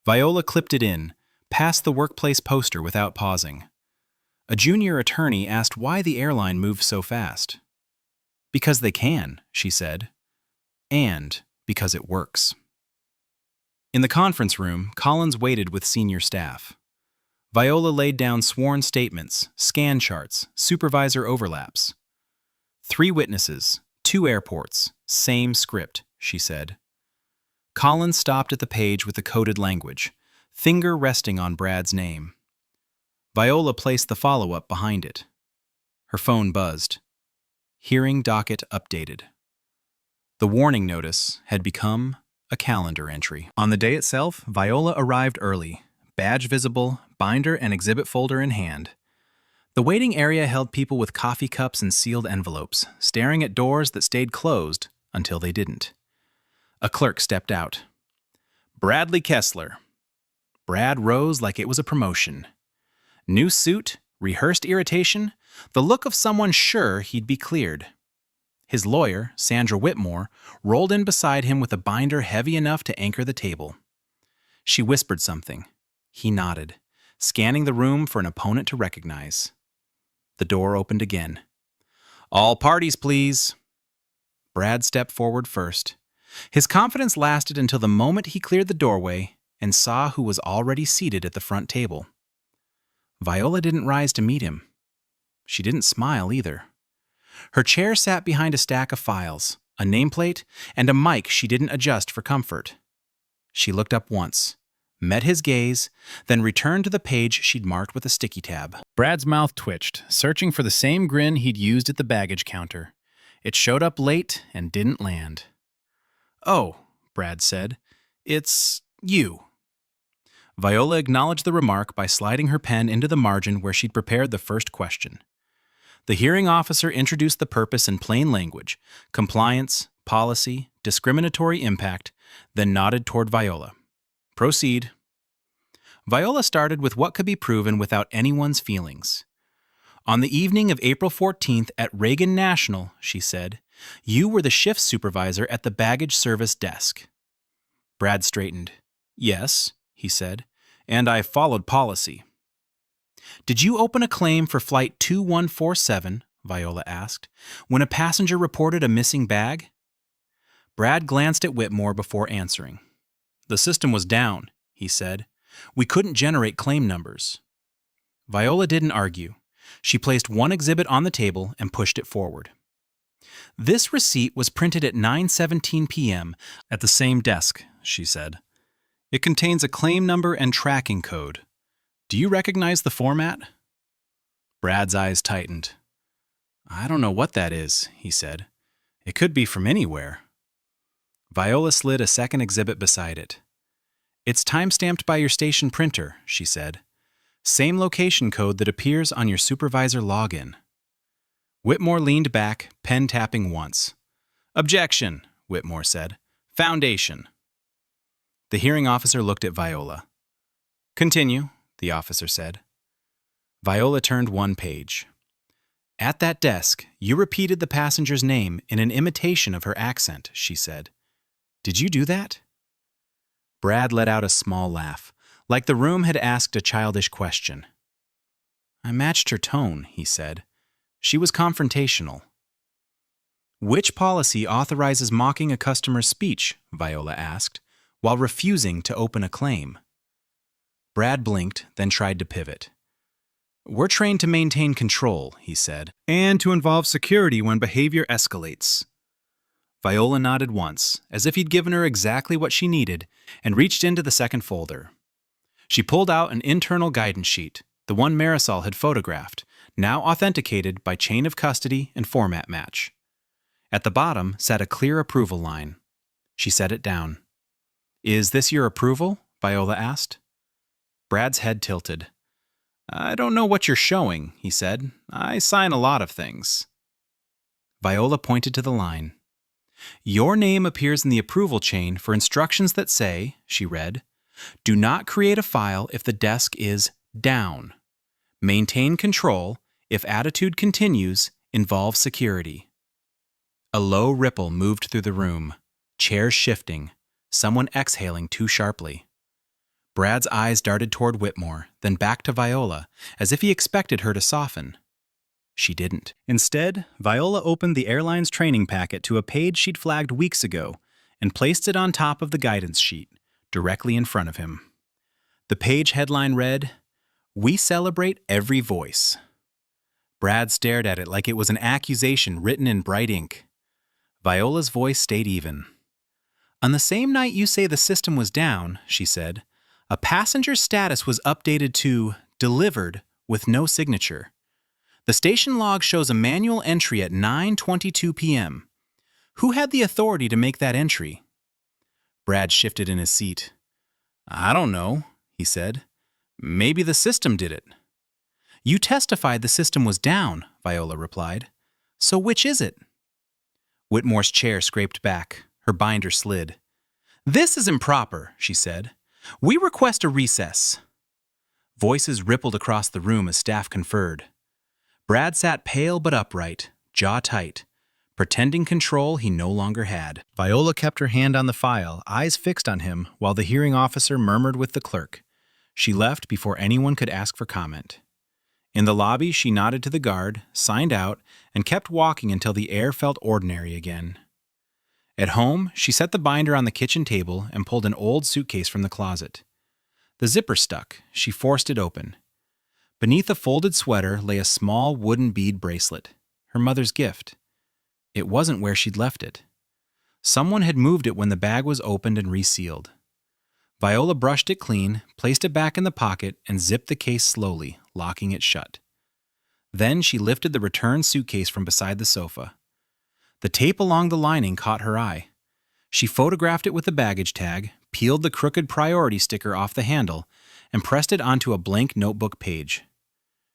Viola clipped it in, past the workplace poster without pausing. A junior attorney asked why the airline moved so fast. "Because they can," she said. "And because it works." In the conference room, Collins waited with senior staff. Viola laid down sworn statements, scan charts, supervisor overlaps. 3 witnesses, 2 airports, same script, she said. Collins stopped at the page with the coded language, finger resting on Brad's name. Viola placed the follow-up behind it. Her phone buzzed. Hearing docket updated. The warning notice had become a calendar entry. On the day itself, Viola arrived early, badge visible, binder and exhibit folder in hand. The waiting area held people with coffee cups and sealed envelopes, staring at doors that stayed closed until they didn't. A clerk stepped out. "Bradley Kessler." Brad rose like it was a promotion. New suit, rehearsed irritation, the look of someone sure he'd be cleared. His lawyer, Sandra Whitmore, rolled in beside him with a binder heavy enough to anchor the table. She whispered something. He nodded, scanning the room for an opponent to recognize. The door opened again. "All parties, please." Brad stepped forward first. His confidence lasted until the moment he cleared the doorway and saw who was already seated at the front table. Viola didn't rise to meet him. She didn't smile either. Her chair sat behind a stack of files, a nameplate, and a mic she didn't adjust for comfort. She looked up once, met his gaze, then returned to the page she'd marked with a sticky tab. Brad's mouth twitched, searching for the same grin he'd used at the baggage counter. It showed up late and didn't land. "Oh," Brad said, "it's you." Viola acknowledged the remark by sliding her pen into the margin where she'd prepared the first question. The hearing officer introduced the purpose in plain language: compliance, policy, discriminatory impact, then nodded toward Viola. Proceed. Viola started with what could be proven without anyone's feelings. On the evening of April 14th at Reagan National, she said, you were the shift supervisor at the baggage service desk. Brad straightened. Yes, he said, and I followed policy. Did you open a claim for Flight 2147, Viola asked, when a passenger reported a missing bag? Brad glanced at Whitmore before answering. The system was down, he said. We couldn't generate claim numbers. Viola didn't argue. She placed one exhibit on the table and pushed it forward. This receipt was printed at 9:17 p.m. at the same desk, she said. It contains a claim number and tracking code. Do you recognize the format? Brad's eyes tightened. I don't know what that is, he said. It could be from anywhere. Viola slid a second exhibit beside it. It's time-stamped by your station printer, she said. Same location code that appears on your supervisor login. Whitmore leaned back, pen tapping once. Objection, Whitmore said. Foundation. The hearing officer looked at Viola. Continue, the officer said. Viola turned one page. At that desk, you repeated the passenger's name in an imitation of her accent, she said. Did you do that? Brad let out a small laugh, like the room had asked a childish question. I matched her tone, he said. She was confrontational. Which policy authorizes mocking a customer's speech? Viola asked, while refusing to open a claim. Brad blinked, then tried to pivot. We're trained to maintain control, he said, and to involve security when behavior escalates. Viola nodded once, as if he'd given her exactly what she needed, and reached into the second folder. She pulled out an internal guidance sheet, the one Marisol had photographed, now authenticated by chain of custody and format match. At the bottom sat a clear approval line. She set it down. Is this your approval? Viola asked. Brad's head tilted. I don't know what you're showing, he said. I sign a lot of things. Viola pointed to the line. Your name appears in the approval chain for instructions that say, she read, do not create a file if the desk is down. Maintain control if attitude continues, involve security. A low ripple moved through the room, chairs shifting, someone exhaling too sharply. Brad's eyes darted toward Whitmore, then back to Viola, as if he expected her to soften. She didn't. Instead, Viola opened the airline's training packet to a page she'd flagged weeks ago and placed it on top of the guidance sheet, directly in front of him. The page headline read, We celebrate every voice. Brad stared at it like it was an accusation written in bright ink. Viola's voice stayed even. On the same night you say the system was down, she said, a passenger's status was updated to delivered with no signature. The station log shows a manual entry at 9:22 p.m. Who had the authority to make that entry? Brad shifted in his seat. I don't know, he said. Maybe the system did it. You testified the system was down, Viola replied. So which is it? Whitmore's chair scraped back. Her binder slid. This is improper, she said. We request a recess. Voices rippled across the room as staff conferred. Brad sat pale but upright, jaw tight, pretending control he no longer had. Viola kept her hand on the file, eyes fixed on him, while the hearing officer murmured with the clerk. She left before anyone could ask for comment. In the lobby, she nodded to the guard, signed out, and kept walking until the air felt ordinary again. At home, she set the binder on the kitchen table and pulled an old suitcase from the closet. The zipper stuck. She forced it open. Beneath a folded sweater lay a small wooden bead bracelet, her mother's gift. It wasn't where she'd left it. Someone had moved it when the bag was opened and resealed. Viola brushed it clean, placed it back in the pocket, and zipped the case slowly, locking it shut. Then she lifted the returned suitcase from beside the sofa. The tape along the lining caught her eye. She photographed it with the baggage tag, peeled the crooked priority sticker off the handle, and pressed it onto a blank notebook page.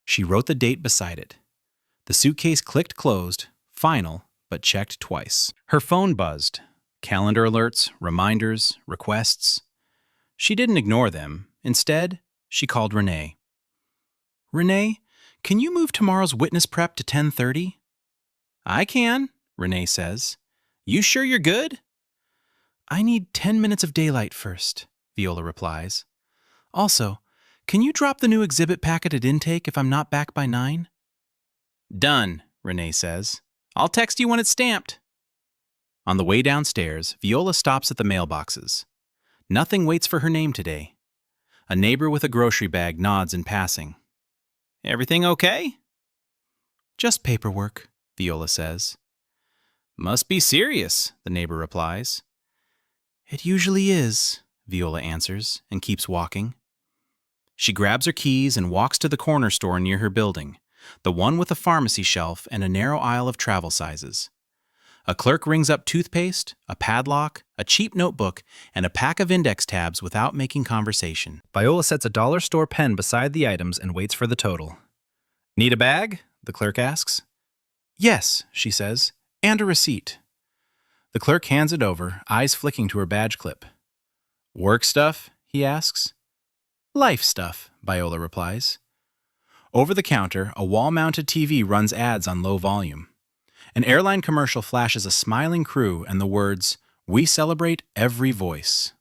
She wrote the date beside it. The suitcase clicked closed, final, but checked twice. Her phone buzzed. Calendar alerts, reminders, requests. She didn't ignore them. Instead, she called Renee. "Renee, can you move tomorrow's witness prep to 10:30? "I can," Renee says. "You sure you're good?" "I need 10 minutes of daylight first," Viola replies. "Also, can you drop the new exhibit packet at intake if I'm not back by 9? "Done," Renee says. "I'll text you when it's stamped." On the way downstairs, Viola stops at the mailboxes. Nothing waits for her name today. A neighbor with a grocery bag nods in passing. "Everything okay?" "Just paperwork," Viola says. "Must be serious," the neighbor replies. "It usually is," Viola answers and keeps walking. She grabs her keys and walks to the corner store near her building, the one with a pharmacy shelf and a narrow aisle of travel sizes. A clerk rings up toothpaste, a padlock, a cheap notebook, and a pack of index tabs without making conversation. Viola sets a dollar store pen beside the items and waits for the total. "Need a bag?" the clerk asks. "Yes," she says, "and a receipt." The clerk hands it over, eyes flicking to her badge clip. "Work stuff?" he asks. "Life stuff," Viola replies. Over the counter, a wall-mounted TV runs ads on low volume. An airline commercial flashes a smiling crew and the words, "We celebrate every voice."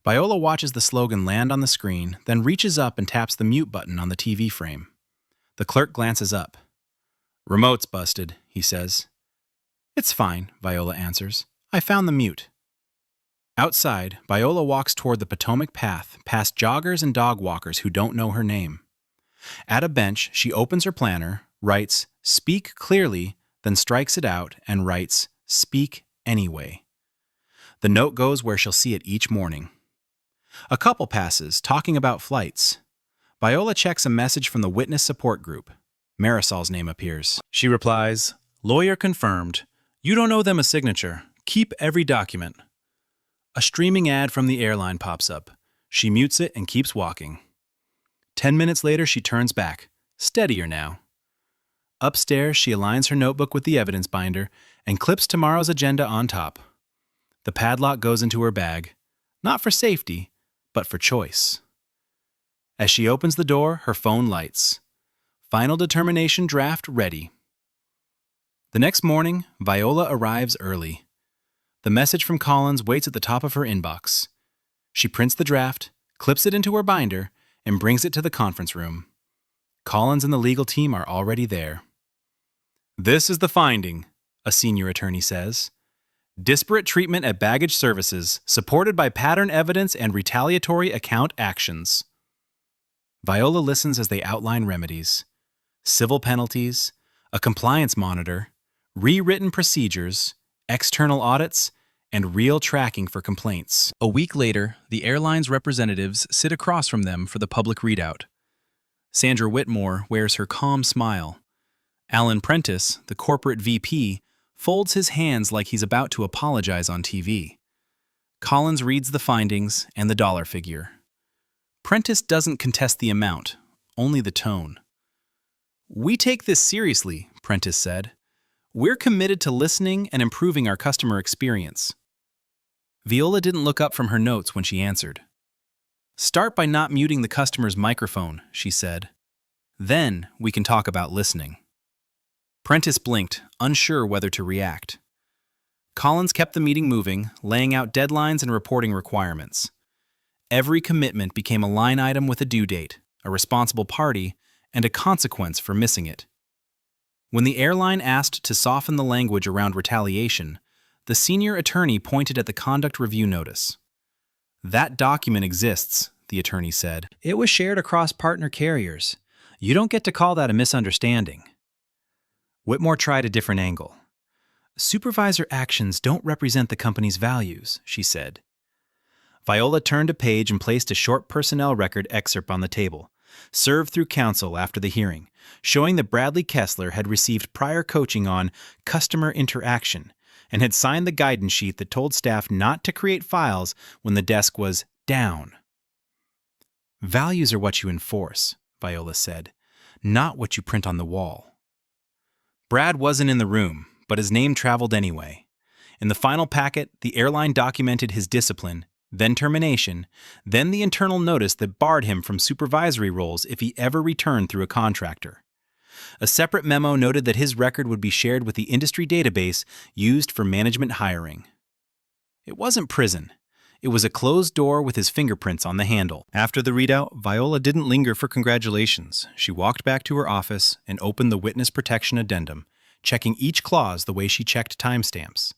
Viola watches the slogan land on the screen, then reaches up and taps the mute button on the TV frame. The clerk glances up. "Remote's busted," he says. "It's fine," Viola answers. "I found the mute." Outside, Viola walks toward the Potomac Path, past joggers and dog walkers who don't know her name. At a bench, she opens her planner, writes, "Speak clearly," then strikes it out and writes, "Speak anyway." The note goes where she'll see it each morning. A couple passes, talking about flights. Viola checks a message from the witness support group. Marisol's name appears. She replies, "Lawyer confirmed. You don't owe them a signature. Keep every document." A streaming ad from the airline pops up. She mutes it and keeps walking. 10 minutes later, she turns back, steadier now. Upstairs, she aligns her notebook with the evidence binder and clips tomorrow's agenda on top. The padlock goes into her bag, not for safety, but for choice. As she opens the door, her phone lights. Final determination draft ready. The next morning, Viola arrives early. The message from Collins waits at the top of her inbox. She prints the draft, clips it into her binder, and brings it to the conference room. Collins and the legal team are already there. "This is the finding," a senior attorney says. "Disparate treatment at baggage services, supported by pattern evidence and retaliatory account actions." Viola listens as they outline remedies. Civil penalties, a compliance monitor, rewritten procedures, external audits, and real tracking for complaints. A week later, the airline's representatives sit across from them for the public readout. Sandra Whitmore wears her calm smile. Alan Prentice, the corporate VP, folds his hands like he's about to apologize on TV. Collins reads the findings and the dollar figure. Prentice doesn't contest the amount, only the tone. "We take this seriously," Prentice said. "We're committed to listening and improving our customer experience." Viola didn't look up from her notes when she answered. "Start by not muting the customer's microphone," she said. "Then we can talk about listening." Prentice blinked, unsure whether to react. Collins kept the meeting moving, laying out deadlines and reporting requirements. Every commitment became a line item with a due date, a responsible party, and a consequence for missing it. When the airline asked to soften the language around retaliation, the senior attorney pointed at the conduct review notice. "That document exists," the attorney said. "It was shared across partner carriers. You don't get to call that a misunderstanding." Whitmore tried a different angle. "Supervisor actions don't represent the company's values," she said. Viola turned a page and placed a short personnel record excerpt on the table, served through counsel after the hearing, showing that Bradley Kessler had received prior coaching on customer interaction and had signed the guidance sheet that told staff not to create files when the desk was down. Values are what you enforce, Viola said, not what you print on the wall. Brad wasn't in the room, but his name traveled anyway. In the final packet, the airline documented his discipline, then termination, then the internal notice that barred him from supervisory roles if he ever returned through a contractor. A separate memo noted that his record would be shared with the industry database used for management hiring. It wasn't prison. It was a closed door with his fingerprints on the handle. After the readout, Viola didn't linger for congratulations. She walked back to her office and opened the witness protection addendum, checking each clause the way she checked timestamps.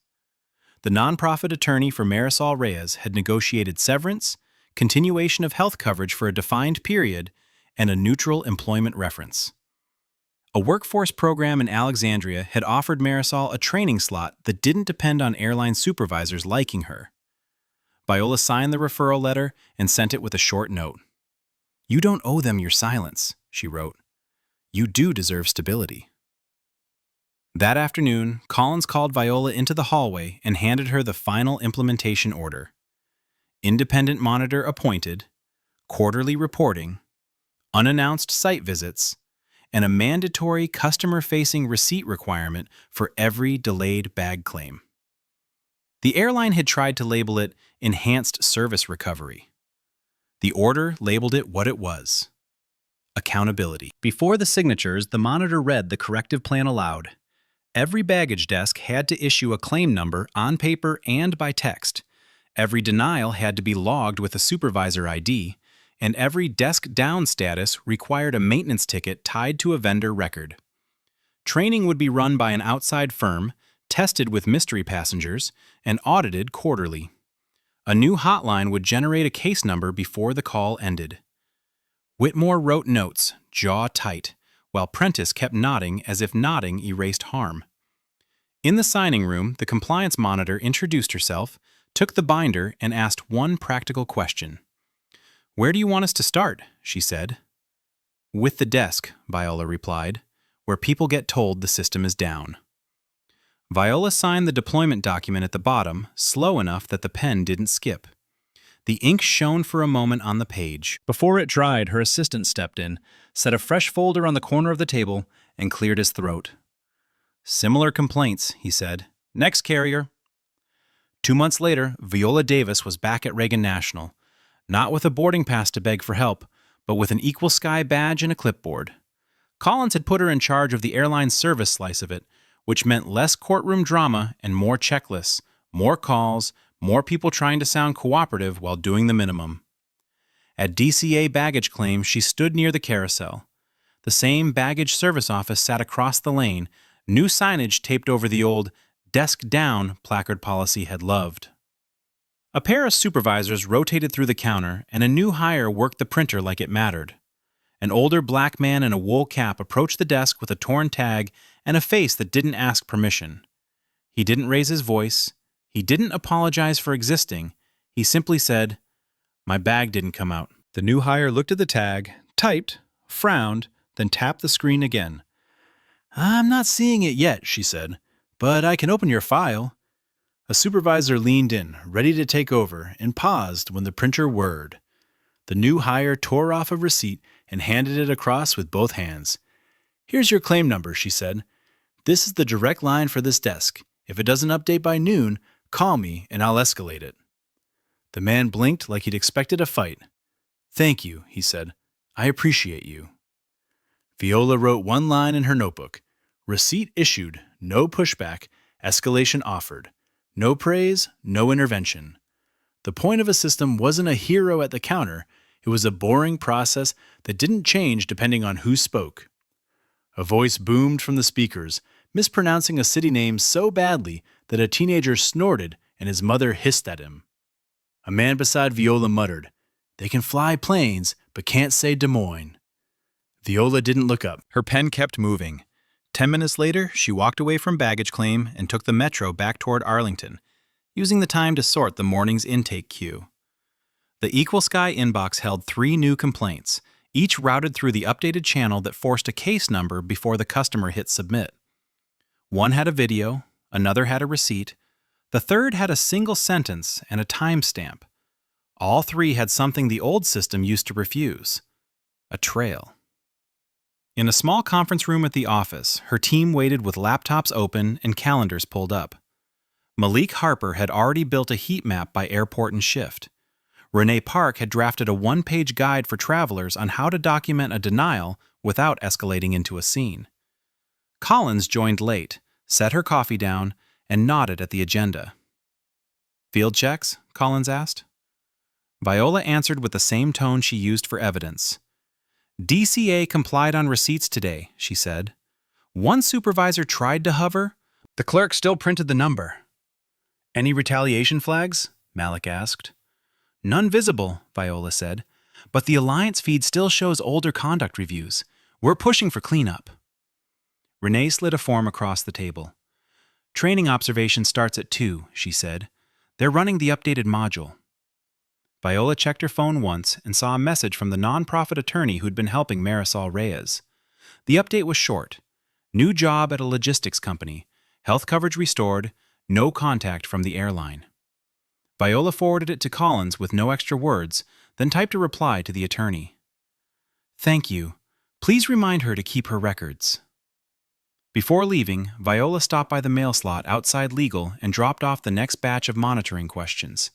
The nonprofit attorney for Marisol Reyes had negotiated severance, continuation of health coverage for a defined period, and a neutral employment reference. A workforce program in Alexandria had offered Marisol a training slot that didn't depend on airline supervisors liking her. Viola signed the referral letter and sent it with a short note. "You don't owe them your silence," she wrote. "You do deserve stability." That afternoon, Collins called Viola into the hallway and handed her the final implementation order. Independent monitor appointed, quarterly reporting, unannounced site visits, and a mandatory customer-facing receipt requirement for every delayed bag claim. The airline had tried to label it Enhanced Service Recovery. The order labeled it what it was: accountability. Before the signatures, the monitor read the corrective plan aloud. Every baggage desk had to issue a claim number on paper and by text. Every denial had to be logged with a supervisor ID, and every desk down status required a maintenance ticket tied to a vendor record. Training would be run by an outside firm, tested with mystery passengers, and audited quarterly. A new hotline would generate a case number before the call ended. Whitmore wrote notes, jaw tight, while Prentice kept nodding as if nodding erased harm. In the signing room, the compliance monitor introduced herself, took the binder, and asked one practical question. "Where do you want us to start?" she said. "With the desk," Viola replied, "where people get told the system is down." Viola signed the deployment document at the bottom, slow enough that the pen didn't skip. The ink shone for a moment on the page. Before it dried, her assistant stepped in, set a fresh folder on the corner of the table, and cleared his throat. "Similar complaints," he said. "Next carrier." 2 months later, Viola Davis was back at Reagan National, not with a boarding pass to beg for help, but with an Equal Sky badge and a clipboard. Collins had put her in charge of the airline service slice of it, which meant less courtroom drama and more checklists, more calls, more people trying to sound cooperative while doing the minimum. At DCA baggage claim, she stood near the carousel. The same baggage service office sat across the lane, new signage taped over the old "desk down" placard policy had loved. A pair of supervisors rotated through the counter, and a new hire worked the printer like it mattered. An older black man in a wool cap approached the desk with a torn tag and a face that didn't ask permission. He didn't raise his voice. He didn't apologize for existing. He simply said, "My bag didn't come out." The new hire looked at the tag, typed, frowned, then tapped the screen again. "I'm not seeing it yet," she said, "but I can open your file." A supervisor leaned in, ready to take over, and paused when the printer whirred. The new hire tore off a receipt and handed it across with both hands. "Here's your claim number," she said. "This is the direct line for this desk. If it doesn't update by noon, call me and I'll escalate it." The man blinked like he'd expected a fight. "Thank you," he said. "I appreciate you." Viola wrote one line in her notebook. "Receipt issued, no pushback, escalation offered. No praise, no intervention." The point of a system wasn't a hero at the counter. It was a boring process that didn't change depending on who spoke. A voice boomed from the speakers, mispronouncing a city name so badly that a teenager snorted and his mother hissed at him. A man beside Viola muttered, "They can fly planes, but can't say Des Moines." Viola didn't look up. Her pen kept moving. 10 minutes later, she walked away from baggage claim and took the metro back toward Arlington, using the time to sort the morning's intake queue. The Equal Sky inbox held 3 new complaints, each routed through the updated channel that forced a case number before the customer hit submit. One had a video, another had a receipt, the third had a single sentence and a timestamp. All three had something the old system used to refuse: a trail. In a small conference room at the office, her team waited with laptops open and calendars pulled up. Malik Harper had already built a heat map by airport and shift. Renee Park had drafted a one-page guide for travelers on how to document a denial without escalating into a scene. Collins joined late, set her coffee down, and nodded at the agenda. "Field checks?" Collins asked. Viola answered with the same tone she used for evidence. "DCA complied on receipts today," she said. "One supervisor tried to hover. The clerk still printed the number." "Any retaliation flags?" Malik asked. "None visible," Viola said, "but the Alliance feed still shows older conduct reviews. We're pushing for cleanup." Renee slid a form across the table. "Training observation starts at 2, she said. "They're running the updated module." Viola checked her phone once and saw a message from the nonprofit attorney who'd been helping Marisol Reyes. The update was short: "New job at a logistics company. Health coverage restored. No contact from the airline." Viola forwarded it to Collins with no extra words, then typed a reply to the attorney. "Thank you. Please remind her to keep her records." Before leaving, Viola stopped by the mail slot outside legal and dropped off the next batch of monitoring questions.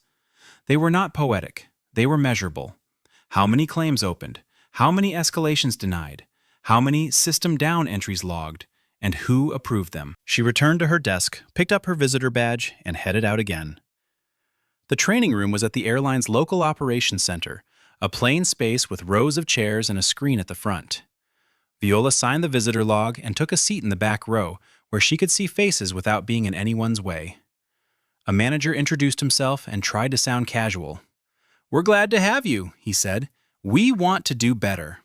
They were not poetic. They were measurable. How many claims opened? How many escalations denied? How many system down entries logged? And who approved them? She returned to her desk, picked up her visitor badge, and headed out again. The training room was at the airline's local operations center, a plain space with rows of chairs and a screen at the front. Viola signed the visitor log and took a seat in the back row, where she could see faces without being in anyone's way. A manager introduced himself and tried to sound casual. "We're glad to have you," he said. "We want to do better."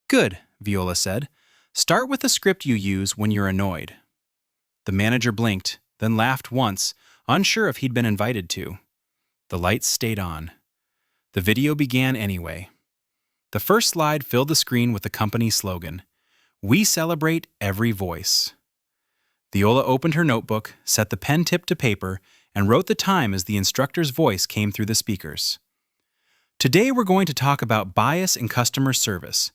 "Good," Viola said. "Start with the script you use when you're annoyed." The manager blinked, then laughed once, unsure if he'd been invited to. The lights stayed on. The video began anyway. The first slide filled the screen with the company's slogan: "We celebrate every voice." Viola opened her notebook, set the pen tip to paper, and wrote the time as the instructor's voice came through the speakers. "Today we're going to talk about bias in customer service, ..